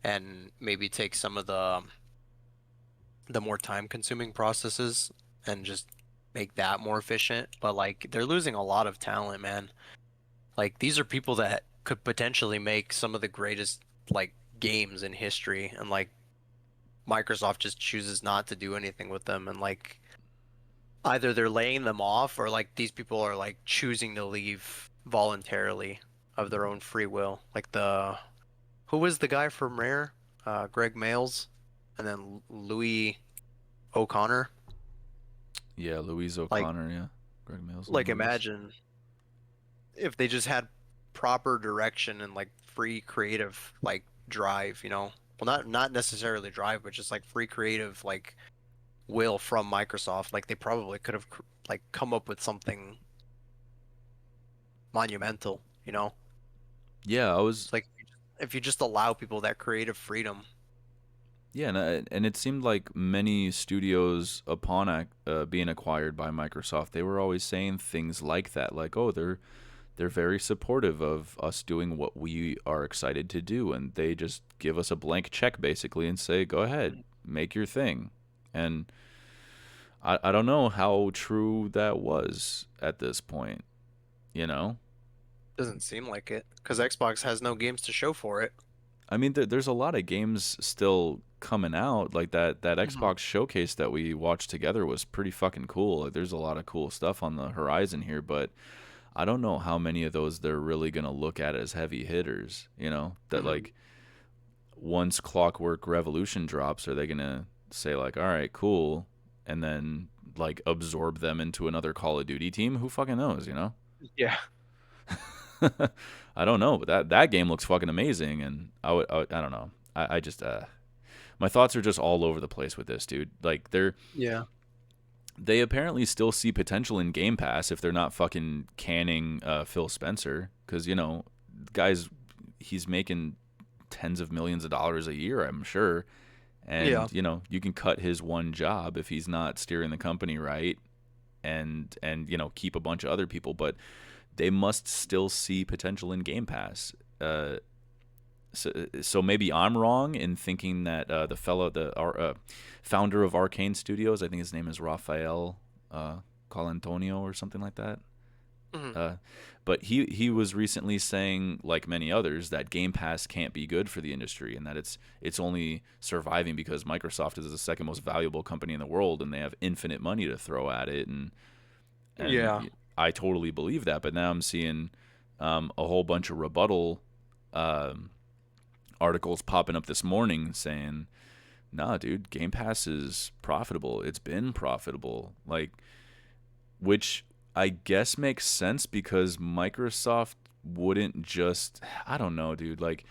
S2: and maybe take some of the more time consuming processes and just make that more efficient. But like they're losing a lot of talent, man. Like these are people that could potentially make some of the greatest like games in history and like Microsoft just chooses not to do anything with them and like either they're laying them off or like these people are like choosing to leave voluntarily of their own free will. Like the who was the guy from Rare? Greg Mails and then Louis O'Connor.
S1: yeah, Louise
S2: Like
S1: O'Connor, yeah. Greg Mills and
S2: like
S1: Louise.
S2: imagine if they just had proper direction and like free creative like drive, you know. Well, not necessarily drive, but just like free creative like will from Microsoft. Like they probably could have like come up with something monumental, you know.
S1: Yeah, I was.
S2: It's like if you just allow people that creative freedom.
S1: Yeah, and it seemed like many studios, upon being acquired by Microsoft, they were always saying things like that, like, "Oh, they're very supportive of us doing what we are excited to do, and they just give us a blank check basically and say, go ahead, make your thing." And I don't know how true that was at this point, you know?
S2: Doesn't seem like it because Xbox has no games to show for it.
S1: I mean, there's a lot of games still coming out. Like that
S2: Hmm.
S1: Xbox showcase that we watched together was pretty fucking cool. Like, there's a lot of cool stuff on the horizon here, but I don't know how many of those they're really gonna look at as heavy hitters. You know, that
S2: Hmm.
S1: like once Clockwork Revolution drops, are they gonna say like, all right, cool, and then like absorb them into another Call of Duty team? Who fucking knows? You know.
S2: Yeah.
S1: I don't know, but that game looks fucking amazing, and I don't know. I just my thoughts are just all over the place with this, dude. Like,
S2: Yeah.
S1: they apparently still see potential in Game Pass if they're not fucking canning Phil Spencer, because guys, he's making tens of millions of dollars a year, I'm sure,
S2: Yeah.
S1: and you can cut his one job if he's not steering the company right, and keep a bunch of other people, but they must still see potential in Game Pass. So maybe I'm wrong in thinking that the founder of Arcane Studios, I think his name is Rafael Colantonio or something like that.
S2: Hmm.
S1: Uh, but he was recently saying, like many others, that Game Pass can't be good for the industry, and that it's only surviving because Microsoft is the second most valuable company in the world, and they have infinite money to throw at it,
S2: Yeah.
S1: and I totally believe that. But now I'm seeing a whole bunch of rebuttal um, articles popping up this morning saying, "Nah, dude, Game Pass is profitable. It's been profitable." Like, which I guess makes sense because Microsoft wouldn't just, I don't know, dude. Like,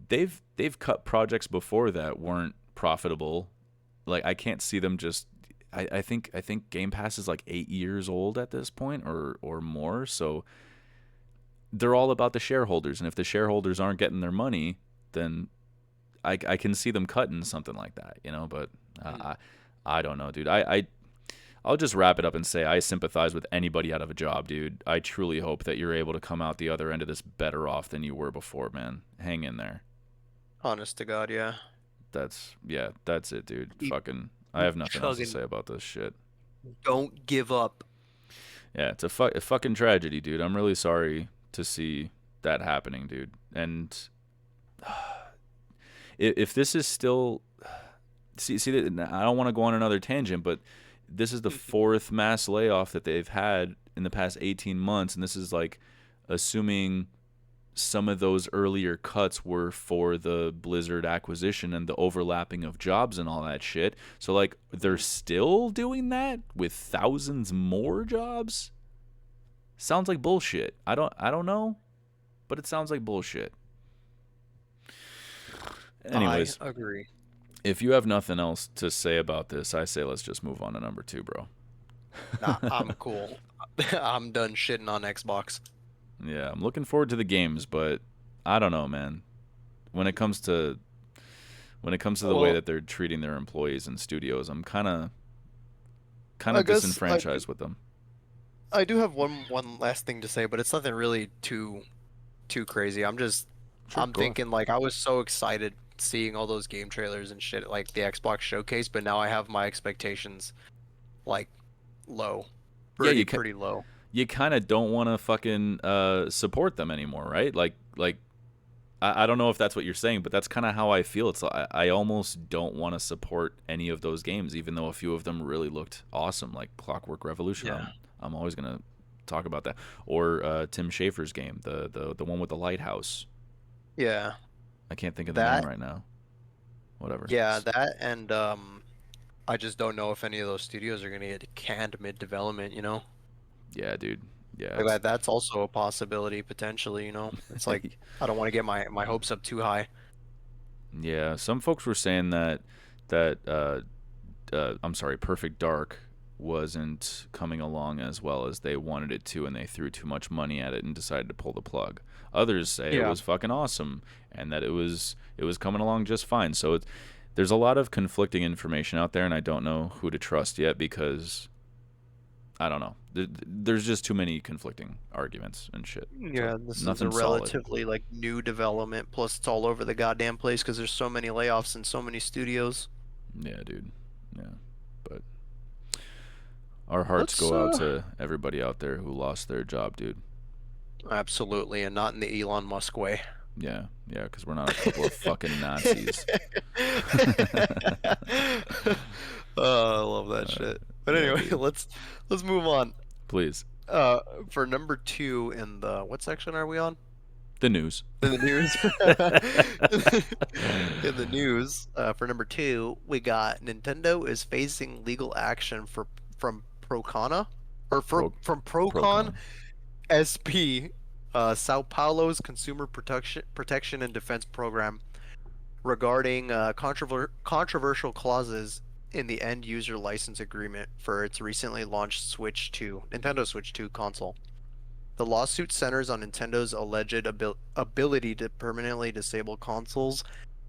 S1: they've cut projects before that weren't profitable. Like, I can't see them just I think Game Pass is like 8 years old at this point, or more. So they're all about the shareholders, and if the shareholders aren't getting their money, then I can see them cutting something like that, you know. But
S2: Mm.
S1: I don't know, dude. I'll just wrap it up and say I sympathize with anybody out of a job, dude. I truly hope that you're able to come out the other end of this better off than you were before, man. Hang in there.
S2: Honest to God, yeah.
S1: That's it, dude.
S2: Keep
S1: Fucking, I
S2: keep
S1: have nothing else to
S2: chugging.
S1: say about this shit.
S2: Don't give up.
S1: Yeah, it's a fucking tragedy, dude. I'm really sorry to see that happening, dude. And if this is still see, I don't want to go on another tangent, but this is the fourth mass layoff that they've had in the past 18 months, and this is like assuming some of those earlier cuts were for the Blizzard acquisition and the overlapping of jobs and all that shit. So like they're still doing that with thousands more jobs? Sounds like bullshit. I don't know, but it sounds like bullshit.
S2: I
S1: Anyways,
S2: agree.
S1: if you have nothing else to say about this, I say let's just move on to number 2, bro.
S2: Nah, I'm cool. I'm done shitting on Xbox.
S1: Yeah, I'm looking forward to the games, but I don't know, man. When it comes to the way
S2: Well,
S1: that they're treating their employees in studios, I'm kind
S2: I
S1: of
S2: guess
S1: disenfranchised with them.
S2: I do have one last thing to say, but it's nothing really too crazy.
S1: Sure,
S2: I'm
S1: go off.
S2: thinking like I was so excited seeing all those game trailers and shit like the Xbox showcase, but now I have my expectations like low.
S1: Yeah,
S2: Pretty low.
S1: you kind of don't want to fucking support them anymore, right? Like I don't know if that's what you're saying, but that's kind of how I feel. It's like I almost don't want to support any of those games, even though a few of them really looked awesome, like Clockwork Revolution.
S2: Yeah.
S1: I'm always gonna talk about that, or Tim Schafer's game, the one with the lighthouse.
S2: Yeah.
S1: I can't think of the name
S2: That
S1: right now. Whatever.
S2: yeah, that and I just don't know if any of those studios are gonna get canned mid-development, you know?
S1: Yeah, dude. Yeah,
S2: Like that's also a possibility potentially, you know? It's like I don't want to get my hopes up too high.
S1: yeah. Some folks were saying that I'm sorry, Perfect Dark wasn't coming along as well as they wanted it to, and they threw too much money at it and decided to pull the plug. Others say it
S2: Yeah.
S1: was fucking awesome and that it was coming along just fine. So there's a lot of conflicting information out there, and I don't know who to trust yet because I don't know. There's just too many conflicting arguments and shit. So
S2: Yeah, this is a
S1: nothing solid.
S2: relatively like new development. Plus, it's all over the goddamn place because there's so many layoffs in so many studios.
S1: Yeah, dude. Yeah, but our hearts
S2: Let's
S1: go out to everybody out there who lost their job, dude.
S2: absolutely, and not in the Elon Musk way.
S1: Yeah, yeah, because we're not a couple of fucking Nazis.
S2: Oh, I love that shit. But
S1: Yeah,
S2: anyway,
S1: dude.
S2: let's move on.
S1: Please.
S2: Uh, for number two in the what section are we on?
S1: The news.
S2: In the news. In the news, for number two, we got Nintendo is facing legal action from Procona or
S1: Pro
S2: from Procon
S1: Procon.
S2: SP, Sao Paulo's Consumer Protection and Defense Program regarding controversial clauses in the end user license agreement for its recently launched Nintendo Switch 2 console. The lawsuit centers on Nintendo's alleged ability to permanently disable consoles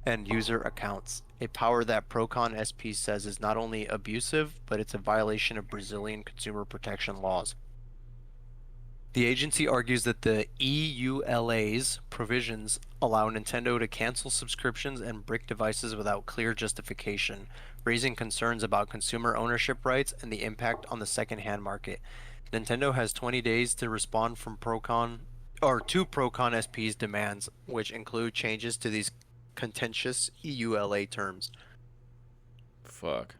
S2: and user accounts, a power that Procon SP says is not only abusive, but it's a violation of Brazilian consumer protection laws. The agency argues that the EULA's provisions allow Nintendo to cancel subscriptions and brick devices without clear justification, raising concerns about consumer ownership rights and the impact on the second-hand market. Nintendo has 20 days to respond to Procon SP's demands, which include changes to these contentious EULA terms.
S1: Fuck.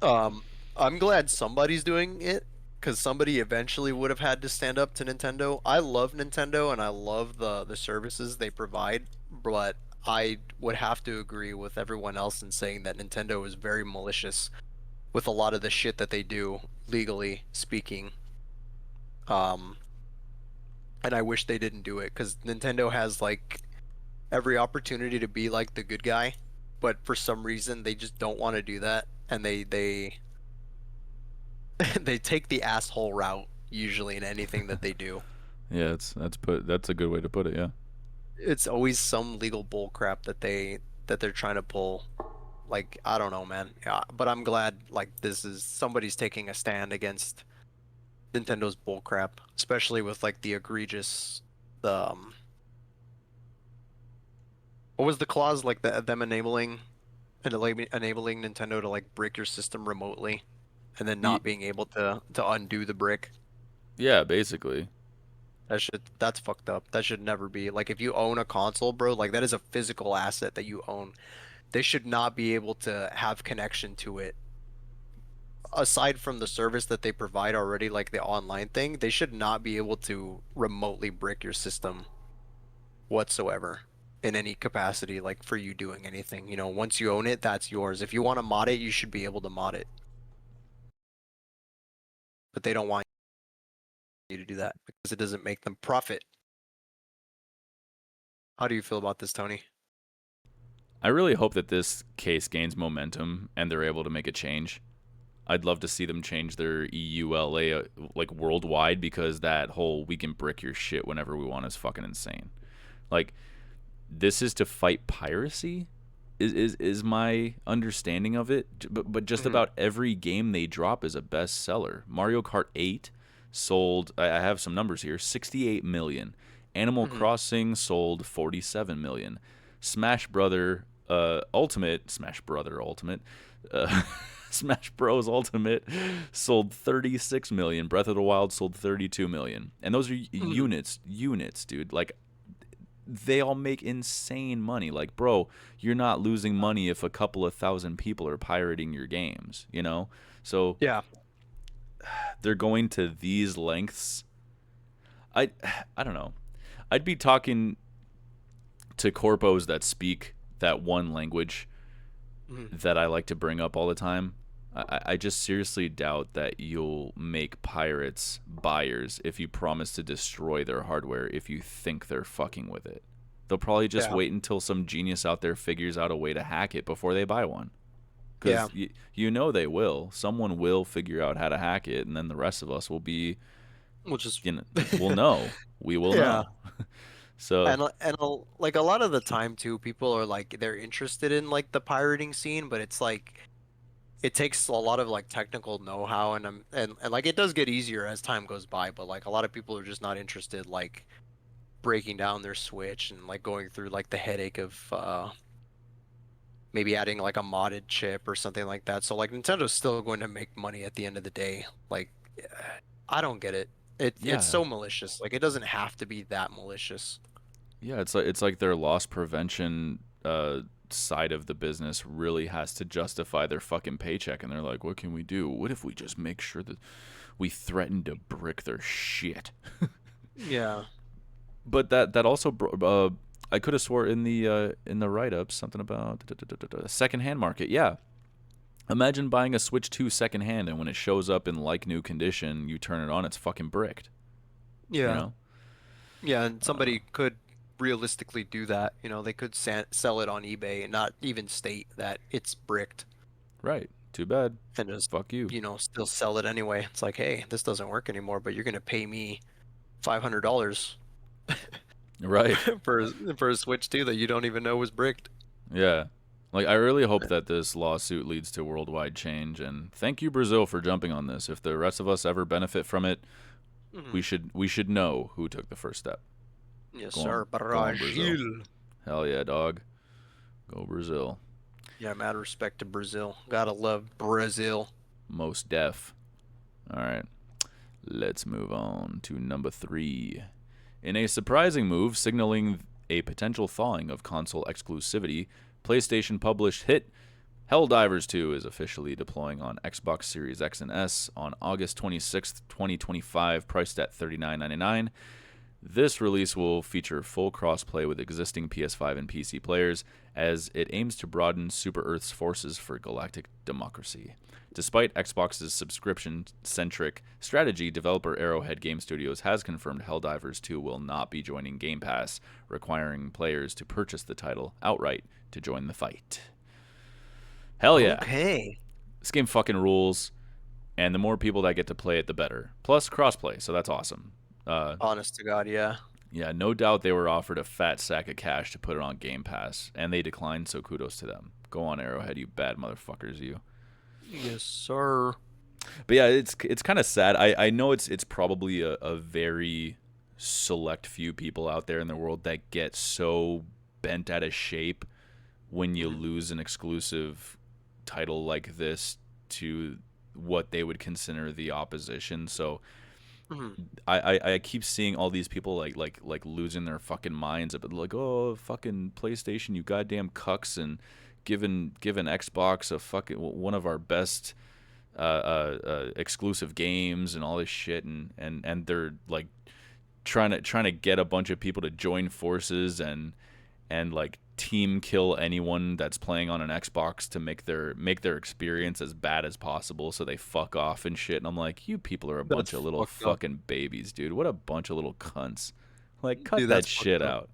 S2: Um, I'm glad somebody's doing it because somebody eventually would have had to stand up to Nintendo. I love Nintendo and I love the services they provide, but I would have to agree with everyone else in saying that Nintendo is very malicious with a lot of the shit that they do, legally speaking. Um, and I wish they didn't do it because Nintendo has like every opportunity to be like the good guy, but for some reason they just don't want to do that. and they they take the asshole route usually in anything that they do.
S1: Yeah, that's a good way to put it. Yeah.
S2: It's always some legal bull crap that they're trying to pull. Like, I don't know, man. Yeah, but I'm glad like this is somebody's taking a stand against Nintendo's bull crap, especially with like the egregious the what was the clause like them enabling Nintendo to like brick your system remotely and then
S1: Ye-
S2: not being able to undo the brick.
S1: yeah, basically.
S2: That's fucked up. That should never be. Like if you own a console, bro, like that is a physical asset that you own. They should not be able to have connection to it. Aside from the service that they provide already, like the online thing, they should not be able to remotely brick your system whatsoever in any capacity, like for you doing anything. You know, once you own it, that's yours. If you want to mod it, you should be able to mod it. But they don't want you to do that because it doesn't make them profit. How do you feel about this, Tony?
S1: I really hope that this case gains momentum and they're able to make a change. I'd love to see them change their EULA like worldwide, because that whole we can brick your shit whenever we want is fucking insane. Like, this is to fight piracy, is my understanding of it. But just
S2: Hmm.
S1: about every game they drop is a bestseller. Mario Kart 8 sold, I have some numbers here, 68 million. Animal
S2: Hmm.
S1: Crossing sold 47 million. Smash Brother Ultimate, uh, Smash Bros Ultimate sold 36 million. Breath of the Wild sold 32 million. And those are
S2: Hmm.
S1: units, dude. Like, they all make insane money. Like, bro, you're not losing money if a couple of thousand people are pirating your games, you know? So
S2: Yeah.
S1: they're going to these lengths. I I don't know. I'd be talking to corpos that speak that one language
S2: Hmm.
S1: that I like to bring up all the time. I just seriously doubt that you'll make pirates buyers if you promise to destroy their hardware if you think they're fucking with it. They'll probably just
S2: Yeah.
S1: wait until some genius out there figures out a way to hack it before they buy one.
S2: Yeah.
S1: Because you know they will. Someone will figure out how to hack it, and then the rest of us will be,
S2: Which is
S1: we'll know. We will
S2: yeah.
S1: know. So,
S2: Like a lot of the time too, people are like they're interested in like the pirating scene, but it's like it takes a lot of like technical know-how and like it does get easier as time goes by, but like a lot of people are just not interested like breaking down their Switch and like going through like the headache of maybe adding like a modded chip or something like that. So like Nintendo's still going to make money at the end of the day. Like I don't get it. It's
S1: yeah.
S2: so malicious. Like it doesn't have to be that malicious.
S1: Yeah, it's like their loss prevention side of the business really has to justify their fucking paycheck, and they're like, "What can we do? What if we just make sure that we threaten to brick their shit?"
S2: Yeah.
S1: But that also, I could have swore in the write up something about secondhand market. Yeah, imagine buying a Switch 2 secondhand, and when it shows up in like new condition, you turn it on, it's fucking bricked. You
S2: Yeah.
S1: know?
S2: Yeah, and somebody could realistically do that. You know, they could sell it on eBay and not even state that it's bricked
S1: Right. Too bad.
S2: and just,
S1: Fuck you.
S2: you know, still sell it anyway. It's like, hey, this doesn't work anymore, but you're gonna pay me $500
S1: Right.
S2: for for a Switch 2 that you don't even know was bricked.
S1: Yeah. Like, I really hope that this lawsuit leads to worldwide change, and thank you, Brazil, for jumping on this. If the rest of us ever benefit from it,
S2: Hmm.
S1: we should know who took the first step.
S2: Yes,
S1: Go
S2: sir.
S1: on, Brazil.
S2: Brazil.
S1: Hell yeah, dog. Go Brazil.
S2: Yeah, mad respect to Brazil. Gotta love Brazil.
S1: Most deaf. All right. Let's move on to number 3. In a surprising move signaling a potential thawing of console exclusivity, PlayStation published hit Helldivers 2 is officially deploying on Xbox Series X and S on August 26th, 2025, priced at $39.99. This release will feature full crossplay with existing PS5 and PC players, as it aims to broaden Super Earth's forces for galactic democracy. Despite Xbox's subscription-centric strategy, developer Arrowhead Game Studios has confirmed Helldivers 2 will not be joining Game Pass, requiring players to purchase the title outright to join the fight. Hell yeah.
S2: Okay.
S1: This game fucking rules, and the more people that get to play it, the better. Plus crossplay, so that's awesome. Uh,
S2: Honest to God, yeah.
S1: yeah, no doubt they were offered a fat sack of cash to put it on Game Pass, and they declined. So kudos to them. Go on, Arrowhead, you bad motherfuckers, you.
S2: Yes, sir.
S1: But yeah, it's kind of sad. I know it's probably a very select few people out there in the world that get so bent out of shape when you
S2: Mhm.
S1: lose an exclusive title like this to what they would consider the opposition. So
S2: Mhm.
S1: I keep seeing all these people like losing their fucking minds, but like, oh, fucking PlayStation, you goddamn cucks, and giving Xbox a fucking one of our best exclusive games and all this shit, and they're like trying to get a bunch of people to join forces and like team kill anyone that's playing on an Xbox to make their experience as bad as possible so they fuck off and shit. And I'm like, you people are a
S2: That's
S1: bunch of little
S2: fucked up.
S1: fucking babies, dude. What a bunch of little cunts. Like, cut
S2: Dude,
S1: that
S2: that's
S1: shit
S2: fucked up.
S1: out.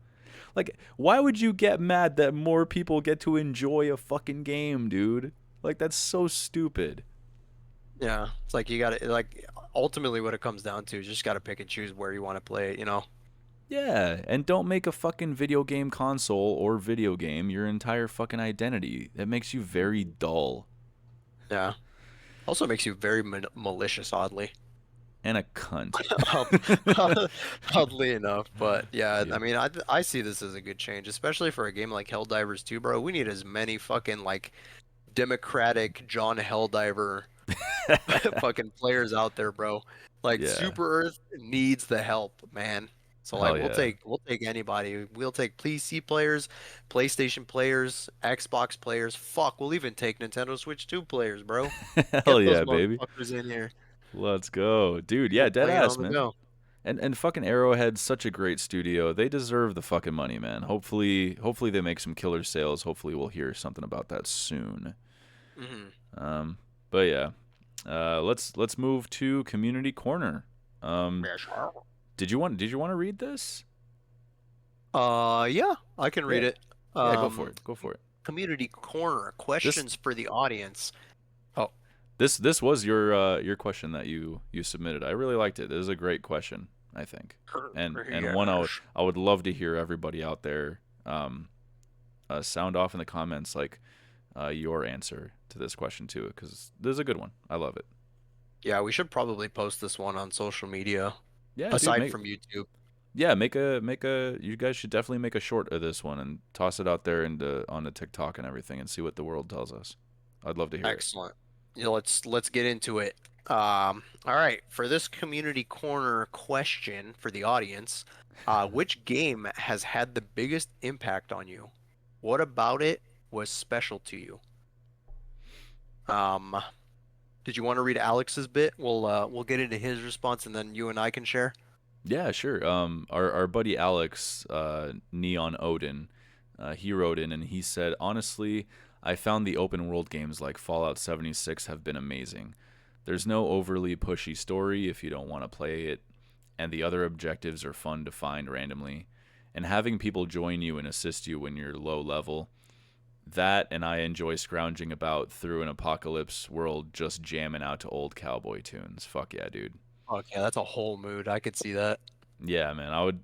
S1: Like, why would you get mad that more people get to enjoy a fucking game, dude? Like, that's so stupid.
S2: Yeah, it's like you gotta like ultimately what it comes down to is you just gotta pick and choose where you want to play it, you know?
S1: Yeah, and don't make a fucking video game console or video game your entire fucking identity. That makes you very dull
S2: Yeah. Also makes you very malicious, oddly.
S1: and a cunt.
S2: Um, oddly enough, but yeah,
S1: Yeah.
S2: I mean, I see this as a good change, especially for a game like Helldivers 2, bro. We need as many fucking like democratic John Helldiver fucking players out there, bro. Like
S1: Yeah.
S2: Super Earth needs the help, man. So like
S1: Hell yeah.
S2: we'll take anybody. We'll take PC players, PlayStation players, Xbox players. Fuck, we'll even take Nintendo Switch 2 players, bro.
S1: Hell
S2: Get those
S1: yeah, baby.
S2: motherfuckers in here.
S1: Let's go. Dude, yeah,
S2: We'll
S1: dead
S2: play it
S1: ass,
S2: on the
S1: man.
S2: go.
S1: And fucking Arrowhead's such a great studio. They deserve the fucking money, man. Hopefully they make some killer sales. Hopefully we'll hear something about that soon.
S2: Hmm.
S1: Um but yeah. Let's move to community corner. Um
S2: Yeah, sure.
S1: did you want to read this?
S2: Yeah, I can
S1: Yeah.
S2: read it.
S1: Yeah, go for
S2: Um,
S1: it. Go for it.
S2: Community corner,
S1: This
S2: questions for the audience. Oh,
S1: this was your question that you submitted. I really liked it. It was a great question, I think. And one
S2: yes.
S1: I would love to hear everybody out there sound off in the comments like your answer to this question too, because this is a good one. I love it.
S2: Yeah, we should probably post this one on social media,
S1: Yeah, dude,
S2: aside from YouTube.
S1: make a you guys should definitely make a short of this one and toss it out there into on the TikTok and everything and see what the world tells us. I'd love to hear it.
S2: Excellent. Let's get into it. All right, for this community corner question for the audience, which game has had the biggest impact on you? What about it was special to you? Um, did you want to read Alex's bit? We'll get into his response and then you and I can share.
S1: Yeah, sure. Our buddy Alex, Neon Odin, he wrote in and he said, honestly, I found the open world games like Fallout 76 have been amazing. There's no overly pushy story if you don't want to play it, and the other objectives are fun to find randomly. And having people join you and assist you when you're low level, that and I enjoy scrounging about through an apocalypse world just jamming out to old cowboy tunes. Fuck yeah, dude.
S2: Okay, that's a whole mood. I could see that.
S1: Yeah, man.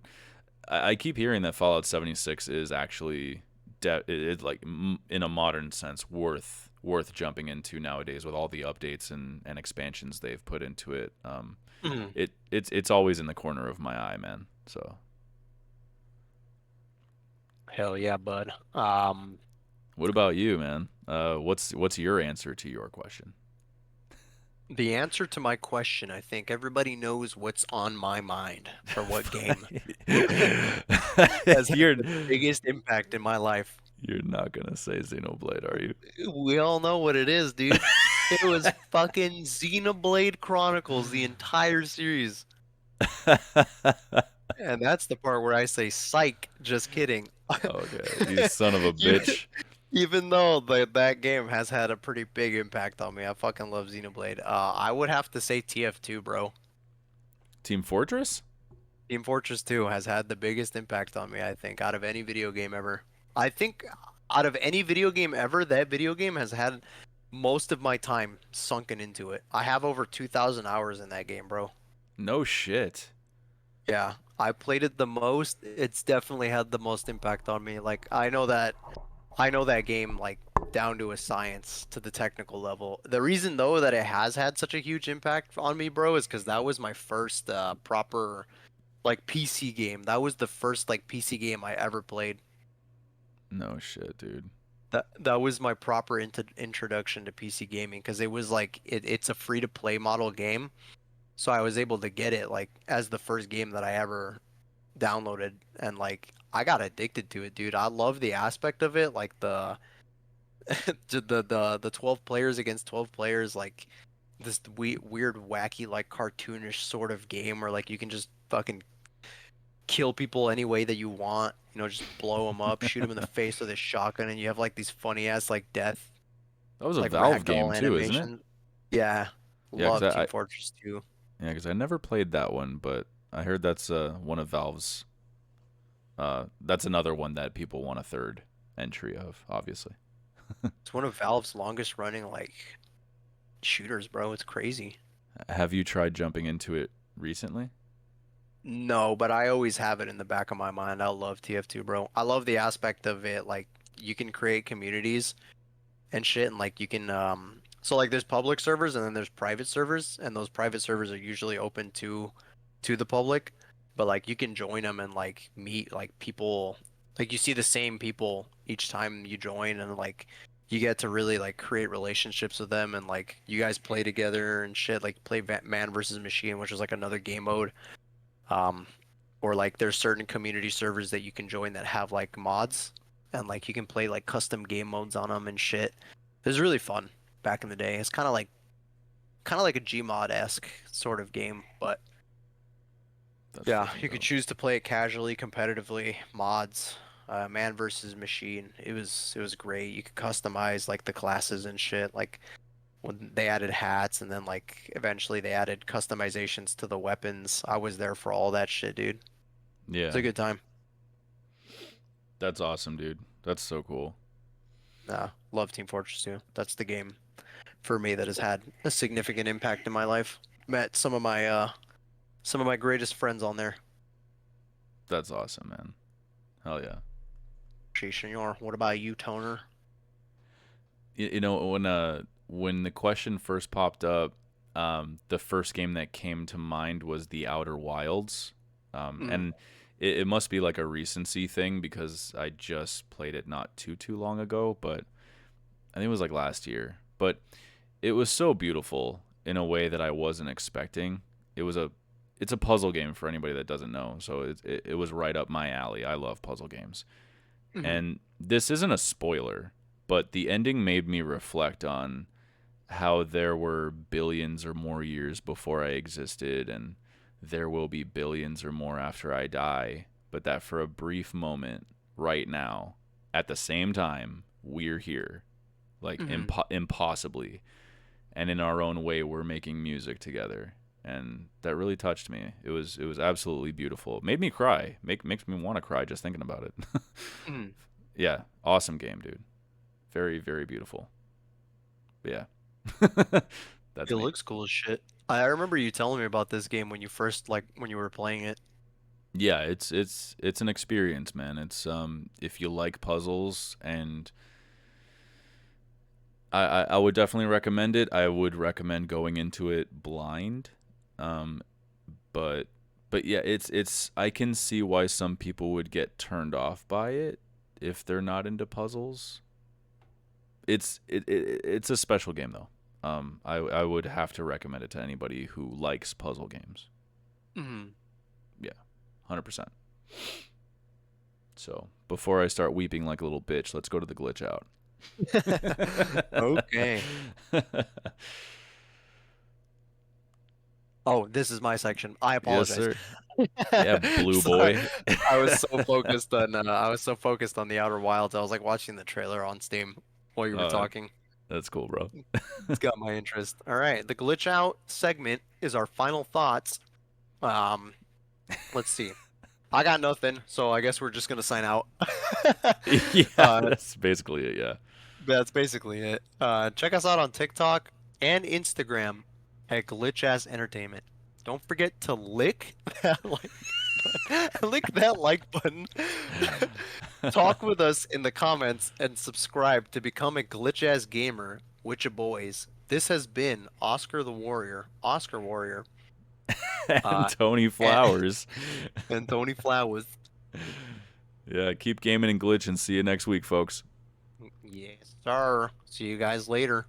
S1: I keep hearing that Fallout 76 is actually it's like in a modern sense worth jumping into nowadays with all the updates and expansions they've put into it.
S2: Mhm.
S1: It's always in the corner of my eye, man. So,
S2: Hell yeah, bud.
S1: what about you, man? What's your answer to your question?
S2: The answer to my question, I think everybody knows what's on my mind for what game has had
S1: you're
S2: the biggest impact in my life.
S1: you're not gonna say Xenoblade, are you?
S2: We all know what it is, dude. It was fucking Xenoblade Chronicles, the entire series. And that's the part where I say psych, just kidding.
S1: Okay, you son of a
S2: You,
S1: bitch.
S2: even though that game has had a pretty big impact on me, I fucking love Xenoblade. I would have to say TF2, bro.
S1: Team Fortress?
S2: Team Fortress 2 has had the biggest impact on me, I think, out of any video game ever. I think out of any video game ever, that video game has had most of my time sunken into it. I have over 2,000 hours in that game, bro.
S1: No shit.
S2: Yeah, I played it the most. It's definitely had the most impact on me. Like I know that game like down to a science to the technical level. The reason though that it has had such a huge impact on me, bro, is because that was my first proper like PC game. That was the first like PC game I ever played.
S1: No shit, dude.
S2: That was my proper introduction to PC gaming because it was like it's a free to play model game. So I was able to get it like as the first game that I ever downloaded and like I got addicted to it, dude. I love the aspect of it, like the the 12 players against 12 players, like this weird wacky like cartoonish sort of game where like you can just fucking kill people any way that you want, just blow them up, shoot them in the face with a shotgun, and you have like these funny ass like death
S1: That was a
S2: like
S1: Valve game
S2: ragdoll
S1: too, isn't it?
S2: animation. Yeah,
S1: Yeah, cause
S2: love Team Fortress 2.
S1: yeah, 'cause I never played that one, but I heard that's one of Valve's. That's another one that people want a third entry of, obviously.
S2: It's one of Valve's longest running like shooters, bro. It's crazy.
S1: Have you tried jumping into it recently?
S2: No, but I always have it in the back of my mind. I love TF2, bro. I love the aspect of it. Like you can create communities and shit, and like you can so like there's public servers and then there's private servers, and those private servers are usually open to the public, but like you can join them and like meet like people, like you see the same people each time you join, and like you get to really like create relationships with them, and like you guys play together and shit, like play man versus machine, which is like another game mode. Um, or like there's certain community servers that you can join that have like mods, and like you can play like custom game modes on them and shit. It was really fun back in the day. It's kind of like a Gmod-esque sort of game, but
S1: That's
S2: yeah,
S1: fucking
S2: you could
S1: dope.
S2: choose to play it casually, competitively, mods, man versus machine. It was great. You could customize like the classes and shit. Like when they added hats, and then like eventually they added customizations to the weapons. I was there for all that shit, dude. It's
S1: Yeah,
S2: a good time.
S1: that's awesome, dude. That's so cool.
S2: Love Team Fortress 2. That's the game for me that has had a significant impact in my life. Met some of my greatest friends on there.
S1: That's awesome, man. Hell yeah.
S2: Shenyor, what about you, Toner?
S1: You know when the question first popped up, the first game that came to mind was The Outer Wilds,
S2: Mm,
S1: and it must be like a recency thing because I just played it not too long ago, but I think it was like last year. But it was so beautiful in a way that I wasn't expecting. It was a it's a puzzle game for anybody that doesn't know, so it was right up my alley. I love puzzle games.
S2: mm,
S1: And this isn't a spoiler, but the ending made me reflect on how there were billions or more years before I existed, and there will be billions or more after I die, but that for a brief moment, right now, at the same time, we're here, like
S2: mm.
S1: impossibly, and in our own way, we're making music together. And that really touched me. It was absolutely beautiful. It made me cry. Makes me want to cry just thinking about it.
S2: Mm.
S1: Yeah, awesome game, dude. Very, very beautiful. But yeah, that's
S2: It
S1: me.
S2: looks cool as shit. I remember you telling me about this game when you first like when you were playing it.
S1: Yeah, it's an experience, man. It's if you like puzzles, and I would definitely recommend it. I would recommend going into it blind. Um, but yeah, it's I can see why some people would get turned off by it if they're not into puzzles. It's a special game though. I would have to recommend it to anybody who likes puzzle games.
S2: Mm.
S1: Yeah, 100%. So before I start weeping like a little bitch, let's go to the glitch out.
S2: Okay. Oh, this is my section. I
S1: Yes,
S2: apologize.
S1: sir. Yeah, blue
S2: Sorry.
S1: boy.
S2: I was so focused on the Outer Wilds. I was like watching the trailer on Steam while you were
S1: uh,
S2: talking.
S1: that's cool, bro.
S2: It's got my interest. All right, the glitch out segment is our final thoughts. Um, let's see. I got nothing, so I guess we're just gonna sign out.
S1: Yeah,
S2: Uh,
S1: that's basically it. Yeah.
S2: That's basically it. Check us out on TikTok and Instagram at Glitch Ass Entertainment. Don't forget to lick that like button. Lick that like button. Talk with us in the comments and subscribe to become a Glitch Ass Gamer with your boys. This has been Oscar Warrior,
S1: And
S2: uh,
S1: Tony
S2: and,
S1: Flowers.
S2: and Tony Flowers.
S1: Yeah, keep gaming and glitching. See you next week, folks.
S2: Yes, sir. See you guys later.